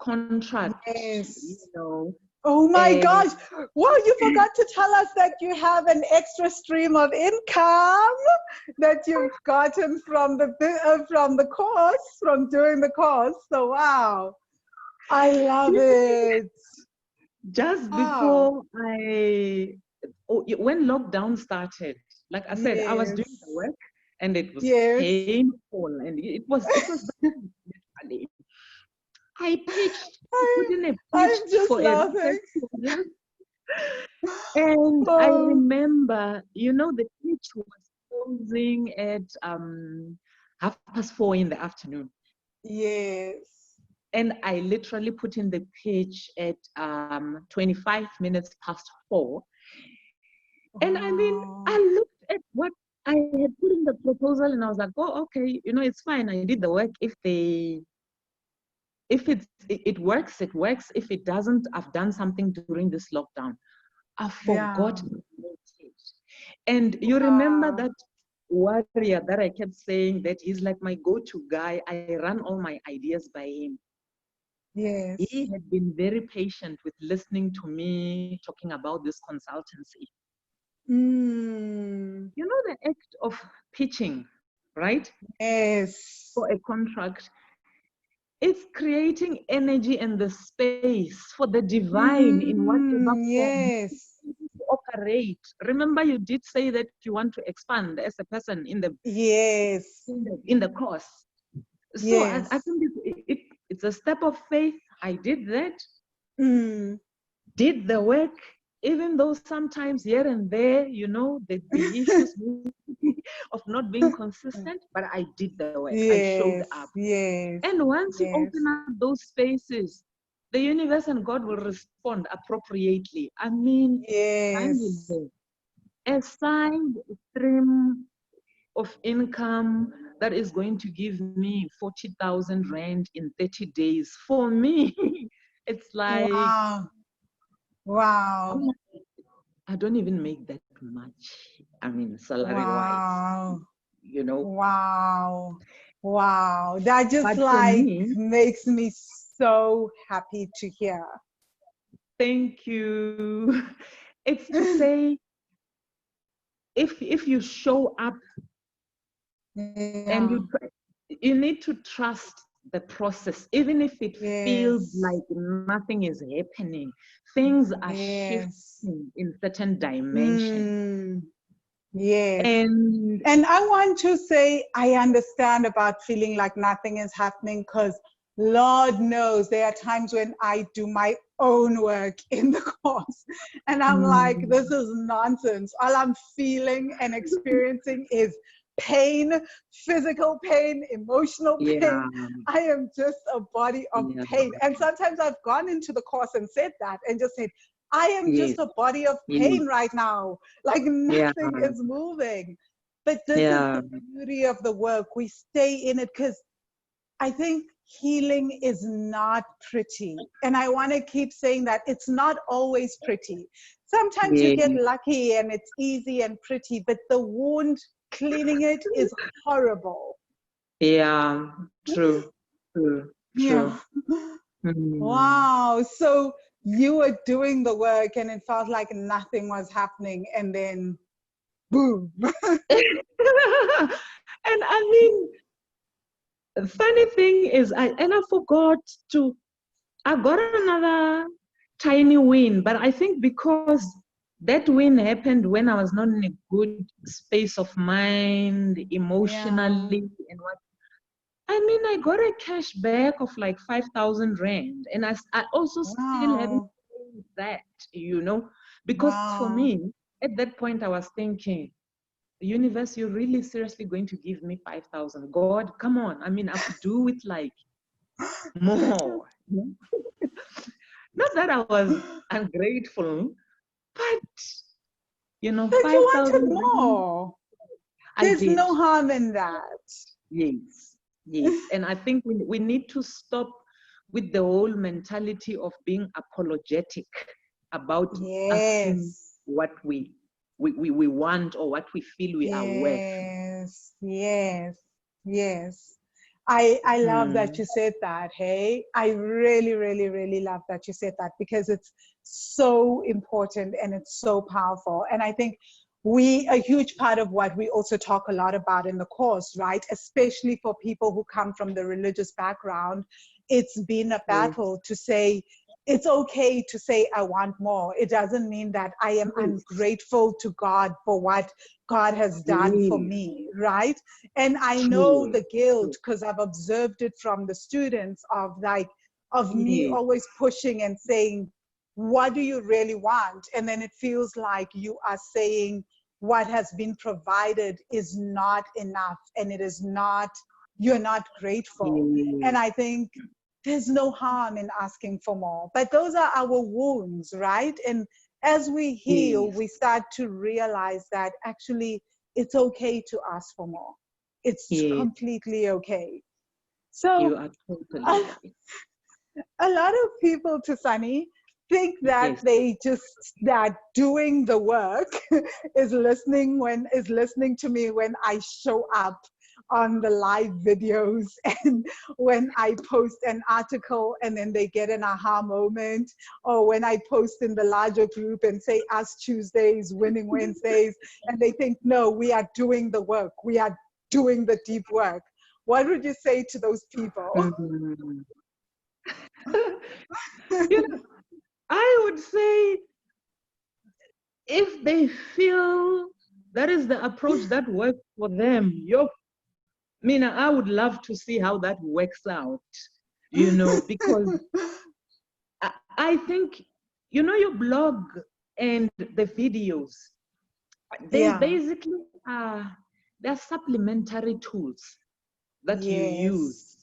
contract, Oh my gosh. Well, you forgot to tell us that you have an extra stream of income that you've gotten from the course, from doing the course. So wow. I love it. Just before when lockdown started, like I said, I was doing the work and it was painful and it was literally. I pitched, put in a pitch I'm just for laughing. And I remember, the pitch was closing at 4:30 in the afternoon. Yes. And I literally put in the pitch at 25 minutes past 4. And I mean, I looked at what I had put in the proposal proposal, and I was like, oh, okay, you know, it's fine. I did the work. If it works, it works. If it doesn't, I've done something during this lockdown. I Yeah. forgot about it. And you remember Wow. that warrior that I kept saying that he's like my go-to guy. I run all my ideas by him. He Yes. had been very patient with listening to me talking about this consultancy. Mm. You know, the act of pitching, right? Yes. For a contract, it's creating energy and the space for the divine in whatever Mm. form Yes. to operate. Remember, you did say that you want to expand as a person in the Yes. in the course. So I Yes. think it's a step of faith. I did that, Mm. did the work, even though sometimes here and there, you know, the issues of not being consistent, but I did the work. I showed Yes. up. Yes. And once you Yes. open up those spaces, the universe and God will respond appropriately. I mean, Yes. a side stream of income that is going to give me 40,000 Rand in 30 days. For me, it's like, Wow. Wow. I don't even make that much. I mean, salary wise, Wow. you know. Wow. Wow. That just But for like me, makes me so happy to hear. thank you. It's to say, if you show up and Yeah. you need to trust the process, even if it feels Yes. like nothing is happening, things are Yes. shifting in certain dimensions. Mm. Yes. And And I want to say, I understand about feeling like nothing is happening because Lord knows there are times when I do my own work in the course and I'm like, mm, this is nonsense. All I'm feeling and experiencing is pain, physical pain, emotional yeah, pain. I am just a body of yeah, pain. And sometimes I've gone into the course and said that and just said, I am yes, just a body of yes, pain right now. Like yeah, nothing is moving. But this is yeah, the beauty of the work. We stay in it because I think healing is not pretty. And I want to keep saying that it's not always pretty. Sometimes you get yeah, lucky and it's easy and pretty, but the wound, cleaning it is horrible. yeah, true, true, Yeah. true. Mm. Wow. So you were doing the work and it felt like nothing was happening. And then boom. And I mean, the funny thing is, I forgot to. I got another tiny win, but I think because that win happened when I was not in a good space of mind, Yeah. emotionally, and what. I mean, I got a cash back of like 5,000 Rand, and I also still haven't Wow. paid that, you know, because for Wow. me, at that point, I was thinking, the universe, you're really seriously going to give me 5,000? God, come on. I mean, I could do with like more. Not that I was ungrateful, but you know, But you wanted 5,000 Rand, more. I There's did. no harm in that. Yes, yes. And I think we need to stop with the whole mentality of being apologetic about asking Yes. what we want or what we feel we are worth. Yes. Yes. Yes. I love that Hmm. you said that. Hey, I really, really, really love that you said that because it's so important and it's so powerful. And I think a huge part of what we also talk a lot about in the course, right? Especially for people who come from the religious background, it's been a Yes, battle to say, it's okay to say, I want more. It doesn't mean that I am yes, ungrateful to God for what God has done for yes. me, right? And I know True, the guilt true. because I've observed it from the students of like, of me Yes, always pushing and saying, what do you really want? And then it feels like you are saying what has been provided is not enough and it is not, you're not grateful. And yes, I think there's no harm in asking for more, but those are our wounds, right? And as we heal, yes. we start to realize that actually it's okay to ask for more. it's Yes, completely okay. you So are totally a, right. a lot of people, to Sunny, think that Yes. that doing the work is listening to me when I show up on the live videos and when I post an article and then they get an aha moment, or when I post in the larger group and say Us Tuesdays, Winning Wednesdays, and they think, no, we are doing the work, we are doing the deep work. What would you say to those people? Mhm. You know, I would say if they feel that is the approach that works for them, Mina, I would love to see how that works out, because I think, your blog and the videos, they Yeah. basically are, they're supplementary tools that you use,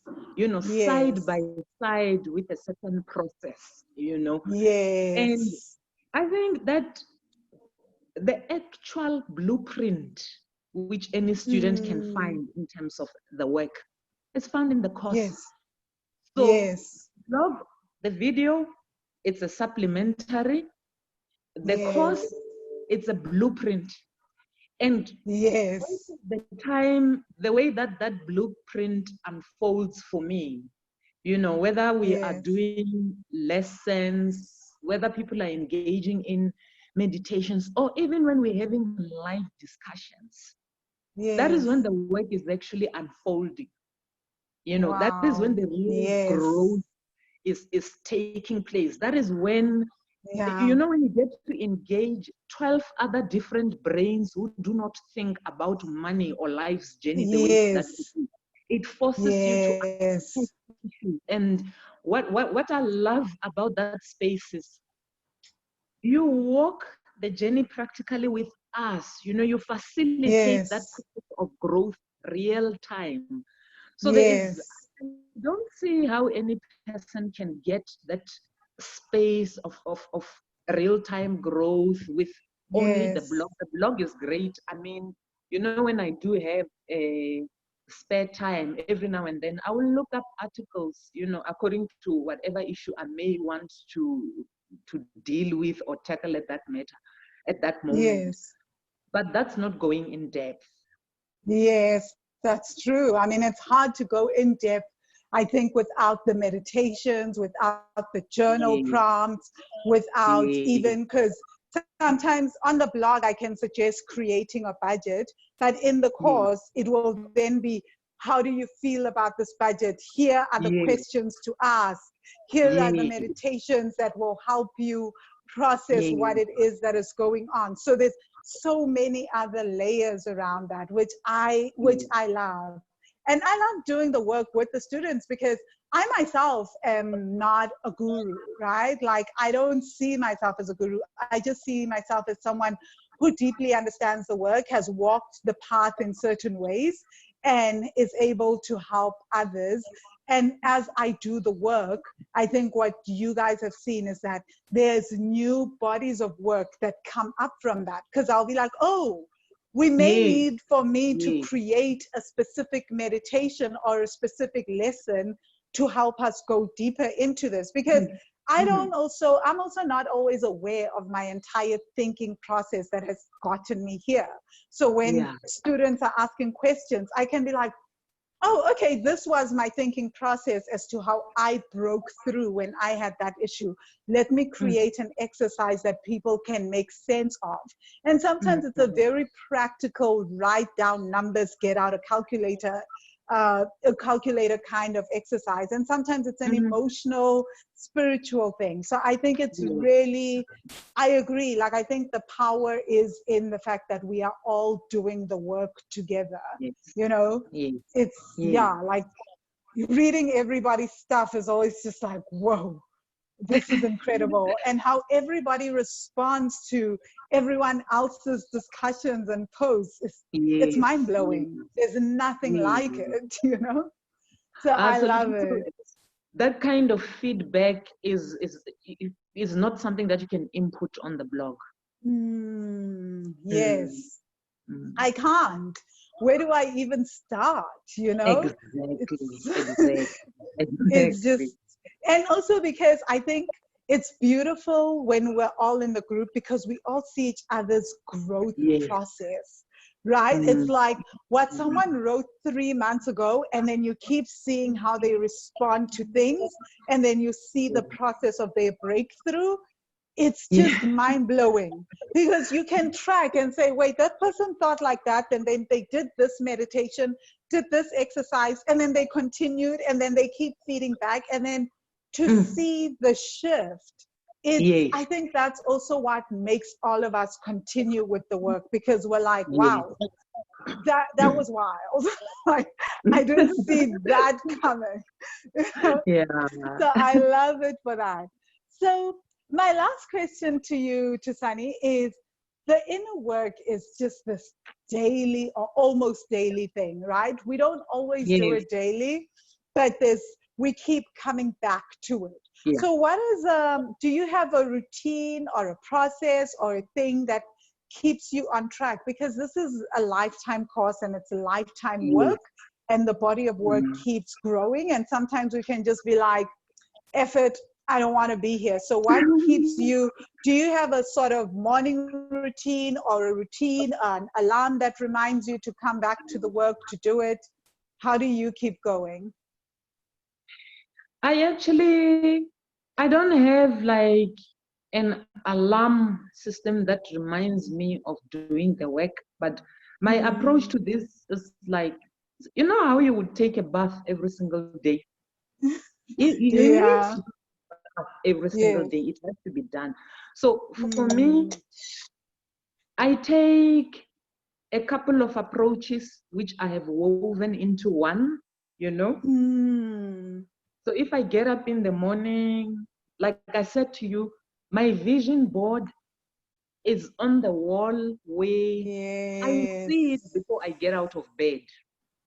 Yes. side by Yes. side with a certain process. And Yes. I think that the actual blueprint which any student can Mm. find in terms of the work is found in the course. Yes. So, Yes. blog, the video, it's a supplementary. The Yes. course, it's a blueprint. And most Yes. of the time, the way that that blueprint unfolds for me, whether we are Yes. doing lessons, whether people are engaging in meditations, or even when we're having live discussions, that is when Yes. the work is actually unfolding. That is when Wow. the real Yes. growth is taking place. That is when, Yeah. when you get to engage 12 other different brains who do not think about money or life's journey the way that you Yes. do. It forces you to Yes. ask issues. And what I love about that space is you walk the journey practically with us. You facilitate that Yes. process of growth real time. So Yes. I don't see how any person can get that space of real-time growth with only the Yes. blog. The blog is great. I mean, when I do have a spare time every now and then, I will look up articles, according to whatever issue I may want to deal with or tackle at that moment. Yes. But that's not going in depth. Yes, that's true. I mean, it's hard to go in depth, I think, without the meditations, without the journal Yes, prompts, without yes, even, because sometimes on the blog, I can suggest creating a budget, but in the yes, course, it will then be, how do you feel about this budget? Here are the yes, questions to ask. Here are the yes, meditations that will help you process what yes, it is that is going on. So there's so many other layers around that, which yes, I love. And I love doing the work with the students because I myself am not a guru, right? Like, I don't see myself as a guru. I just see myself as someone who deeply understands the work, has walked the path in certain ways, and is able to help others. And as I do the work, I think what you guys have seen is that there's new bodies of work that come up from that. Because I'll be like, oh, we may yes, need for me to yes, create a specific meditation or a specific lesson to help us go deeper into this. Because mhm, mhm, I'm also not always aware of my entire thinking process that has gotten me here. So when yeah, students are asking questions, I can be like, oh, okay, this was my thinking process as to how I broke through when I had that issue. Let me mhm, create an exercise that people can make sense of. And sometimes it's a mhm, very practical, write down numbers, get out a calculator kind of exercise. And sometimes it's an mhm, emotional, spiritual thing. So I think it's yes, really, I agree. Like, I think the power is in the fact that we are all doing the work together. yes, You know, yes, it's, yes, yeah, like reading everybody's stuff is always just like, whoa, this is incredible. And how everybody responds to everyone else's discussions and posts, it's yes, mind yes, blowing. There's nothing like yes. it, you know? So I love Absolutely. So it. that kind of feedback is not something that you can input on the blog. Mm, Yes. mm, I can't. where do I even start? You know, Exactly. it's just, Exactly. and also because I think it's beautiful when we're all in the group because we all see each other's growth Yes. process, right? It's Mm. like what someone wrote 3 months ago, and then you keep seeing how they respond to things, and then you see the process of their breakthrough. It's Yeah. just mind blowing because you can track and say, wait, that person thought like that, and then they did this meditation, did this exercise, and then they continued, and then they keep feeding back. And then to Mm. see the shift, it's, Yes. I think that's also what makes all of us continue with the work because we're like, Yes. wow, that was wild. Like, I didn't see that coming. Yeah. So I love it for that. So my last question to you, Thusani, is the inner work is just this daily or almost daily thing, right? We don't always do Yes. it daily, but this we keep coming back to it. Yeah. So what is do you have a routine or a process or a thing that keeps you on track? Because this is a lifetime course and it's a lifetime Yes. work, and the body of work Mm. keeps growing, and sometimes we can just be like, F it, I don't want to be here. So what keeps you, do you have a sort of morning routine or a routine, an alarm that reminds you to come back to the work to do it? How do you keep going? I actually, I don't have like an alarm system that reminds me of doing the work, but my approach Mm. to this is like, you know how you would take a bath every single day? You need Yeah. to bath every single Yes. day. It has to be done. So for me, Mm. I take a couple of approaches which I have woven into one, you know. Mm. So if I get up in the morning, like I said to you, my vision board is on the wall where I would see it Yes. before I get out of bed,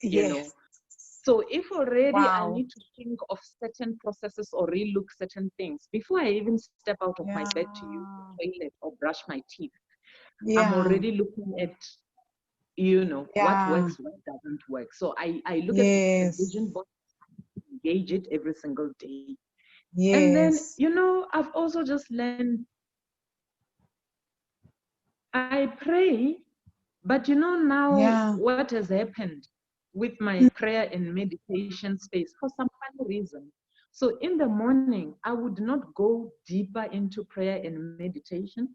you know. Yes. So if already I Wow. need to think of certain processes or relook certain things before I even step out of my Yeah. bed to use the toilet or brush my teeth, I'm Yeah. already looking at, you know, what Yeah. works, what doesn't work. So I look at the vision Yes. board, engage it every single day. And then, Yes. you know, I've also just learned, I pray, but you know, now Yeah. what has happened with my prayer and meditation space for some funny reason. So in the morning, I would not go deeper into prayer and meditation.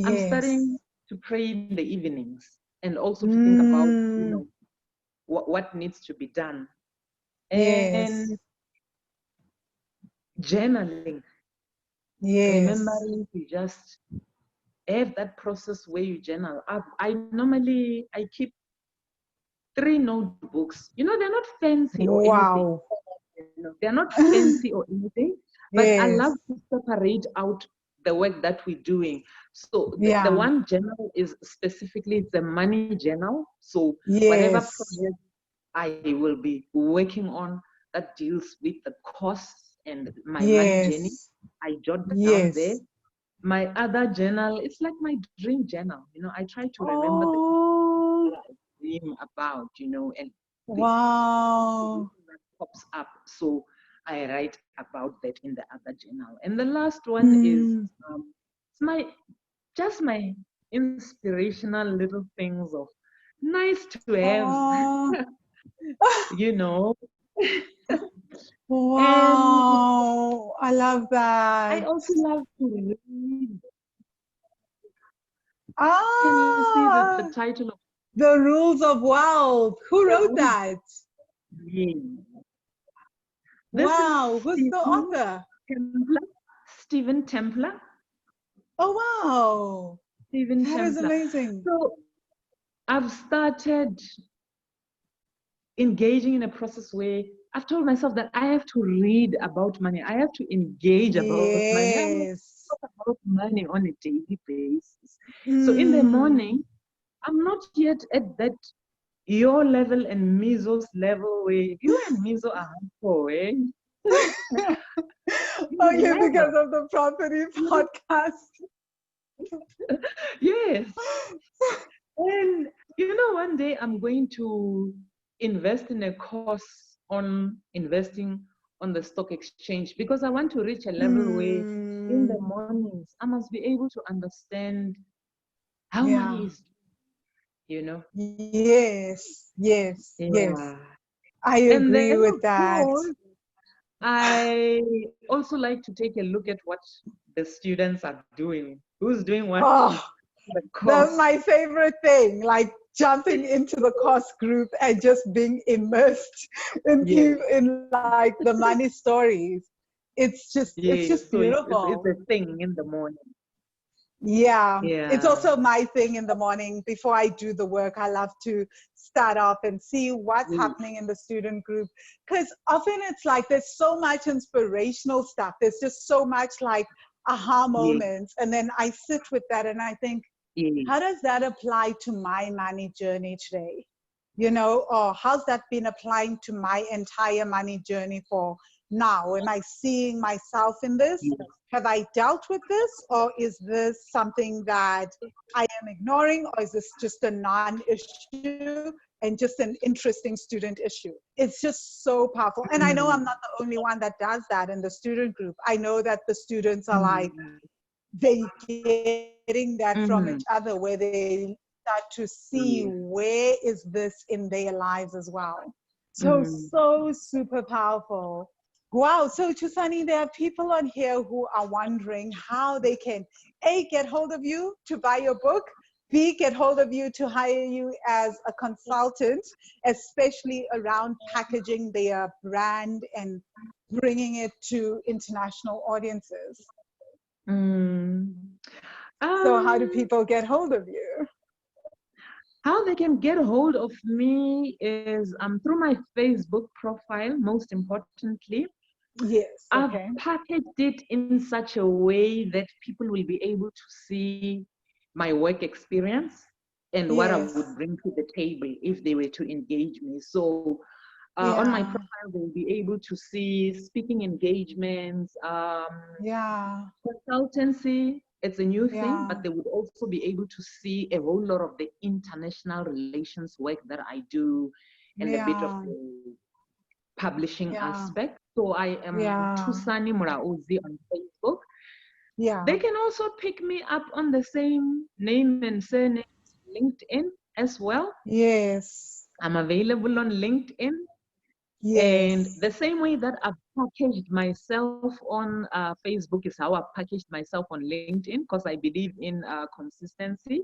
I'm Yes. starting to pray in the evenings and also to think about, you Mm. know, what needs to be done. Yes. And journaling, Yes. remembering to just have that process where you journal. I normally I keep 3 notebooks. You know, they're not fancy or anything. Wow. You know, they're not fancy or anything, but I love Yes. to separate out the work that we're doing. So the Yeah. one journal is specifically it's a money journal. So whatever Yes. project I will be working on that deals with the costs and my money journey, Yes. I jot down there. Yes. My other journal, it's like my dream journal. You know, I try to remember the Oh, that I dream about, you know, and the wow. that pops up. So I write about that in the other journal. And the last one is Mm. it's my just my inspirational little things of nice to have, Oh, you know. And wow. I love I that. also love to read. Can you see the Ah, title of the rules of wealth. Who wrote that? it? This is Wow. Who's the Stephen author? Templar. Stephen Templar. Oh, wow. Stephen That is Templar. amazing. So I've started engaging in a process where I've told myself that I have to read about money. I have to engage about money. I have to Yes. talk about money on a daily basis. So in the Mm. morning, I'm not yet at that your level and Mizo's level where you and Mizo are hardcore, eh? Only because Never. of the property podcast. Yes. And you know what? one day I'm going to invest in a course on investing on the stock exchange, because I want to reach a level where in the mornings I must be able to understand how money is, Yes, yes, yes. Yeah. I And agree then, with of that. course, I also like to take a look at what the students are doing. Who's doing what? Oh, The that's course. my favorite thing, like jumping into the course group and just being immersed Yes. in like the money stories. It's Yes. just So it's beautiful. a thing in the morning. Yeah, it's Yeah. also my thing in the morning. Before I do the work, I love to start off and see what's Yes. happening in the student group. Because often it's like there's so much inspirational stuff. There's just so much like aha Yes. moments. And then I sit with that and I think, Yes. how does that apply to my money journey today? Or how's that been applying to my entire money journey for now? Am I seeing myself in this? Yes. Have I dealt with this? Or is this something that I am ignoring? Or is this just a non-issue and just an interesting student issue? It's just so powerful. And I know I'm Mm. not the only one that does that in the student group. I know that the students are like, Mm. they getting that from Mm. each other, where they start to see Yes. where is this in their lives as well. Mm. So super powerful. Wow. So Thusani, there are people on here who are wondering how they can A, get hold of you to buy your book, B, get hold of you to hire you as a consultant, especially around packaging their brand and bringing it to international audiences. Mm. So how do Um, people get hold of you? how they can get a hold of me is through my Facebook profile, most importantly. Yes, I've okay. packaged it in such a way that people will be able to see my work experience and what I would Yes. bring to the table if they were to engage me. So on my Yeah. profile, they'll be able to see speaking engagements, Yeah. consultancy. It's a new thing, Yeah. but they would also be able to see a whole lot of the international relations work that I do and a bit of Yeah. the publishing Yeah. aspect. So I am Yeah. Thusani Mulaudzi on Facebook. Yeah. They can also pick me up on the same name and surname LinkedIn as well. Yes. I'm available on LinkedIn. And Yes. the same way that I've packaged myself on Facebook is how I've packaged myself on LinkedIn, because I believe in consistency.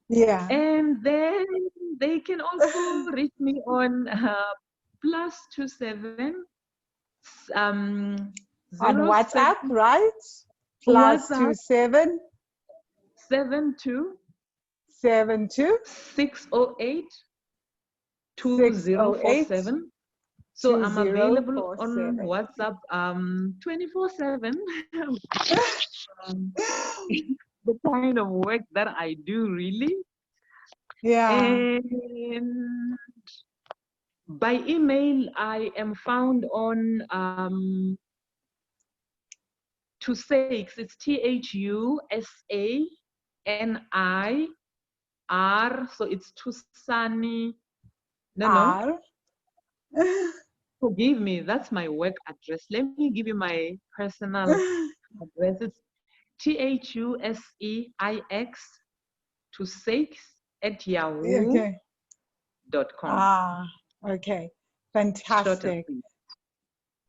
Yeah. And then they can also reach me on +27 On zero WhatsApp, 07 right? Plus WhatsApp two seven 72 72 608 608 2047. So I'm available on 2047. WhatsApp 24/7. um, the kind of work that I do really. Yeah. And by email, I am found on Thusakes. It's THUSANIR. So it's Thusani. No. R. Forgive me. That's my work address. Let me give you my personal address. It's THUSEIX Okay. @yahoo.com. Ah, okay. Short and Fantastic. sweet.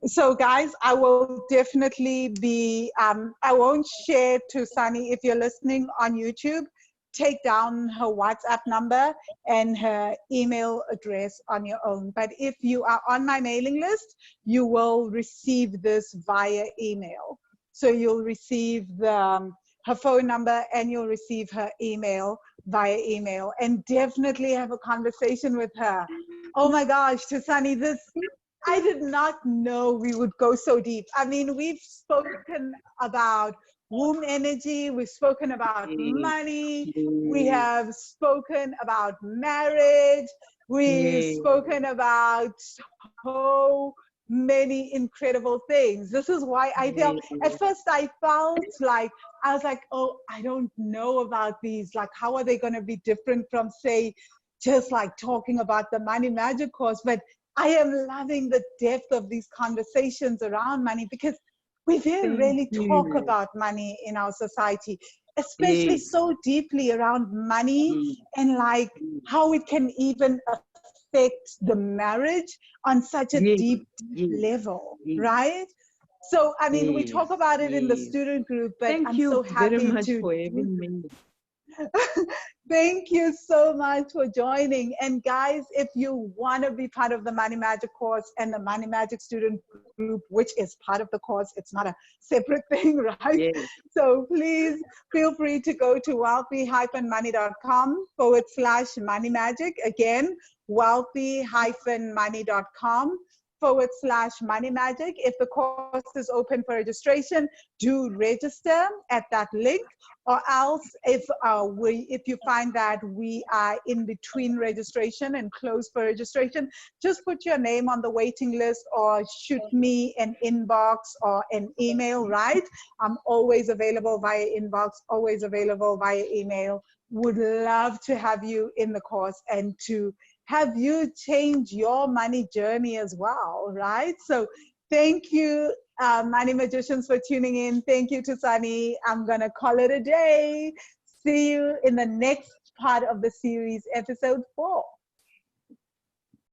So guys, I will definitely be, I won't share to Sunny if you're listening on YouTube, take down her WhatsApp number and her email address on your own. But if you are on my mailing list, you will receive this via email. So you'll receive her phone number and you'll receive her email via email, and definitely have a conversation with her. Oh my gosh, Thusani, I did not know we would go so deep. I mean, we've spoken about womb energy, we've spoken about Yes, money, we yes, have spoken about marriage, we've yes, spoken about so many incredible things. This is why I felt, at yes, first I felt like, I was like, oh, I don't know about these. Like, how are they going to be different from, say, just like talking about the Money Magic course, but I am loving the depth of these conversations around money, because we very Thank rarely talk you. about money in our society, especially Yes. so deeply around money, Mm, and like mm. how it can even affect the marriage on such a Yes, deep yes, level, yes, right? So, I mean, we talk yes, about it in the yes. student group, but Thank I'm so you very happy much to for do. having me. Thank you so much for joining. And guys, if you want to be part of the Money Magic course and the Money Magic student group, which is part of the course, it's not a separate thing, right? Yes, So please feel free to go to wealthy-money.com/money magic. Again, wealthy-money.com/money magic. If the course is open for registration, do register at that link. Or else, if you find that we are in between registration and closed for registration, just put your name on the waiting list or shoot me an inbox or an email, right? I'm always available via inbox, always available via email. Would love to have you in the course and to have you change your money journey as well, right? So thank you, Money Magicians, for tuning in. Thank you, Thusani. I'm going to call it a day. See you in the next part of the series, episode 4.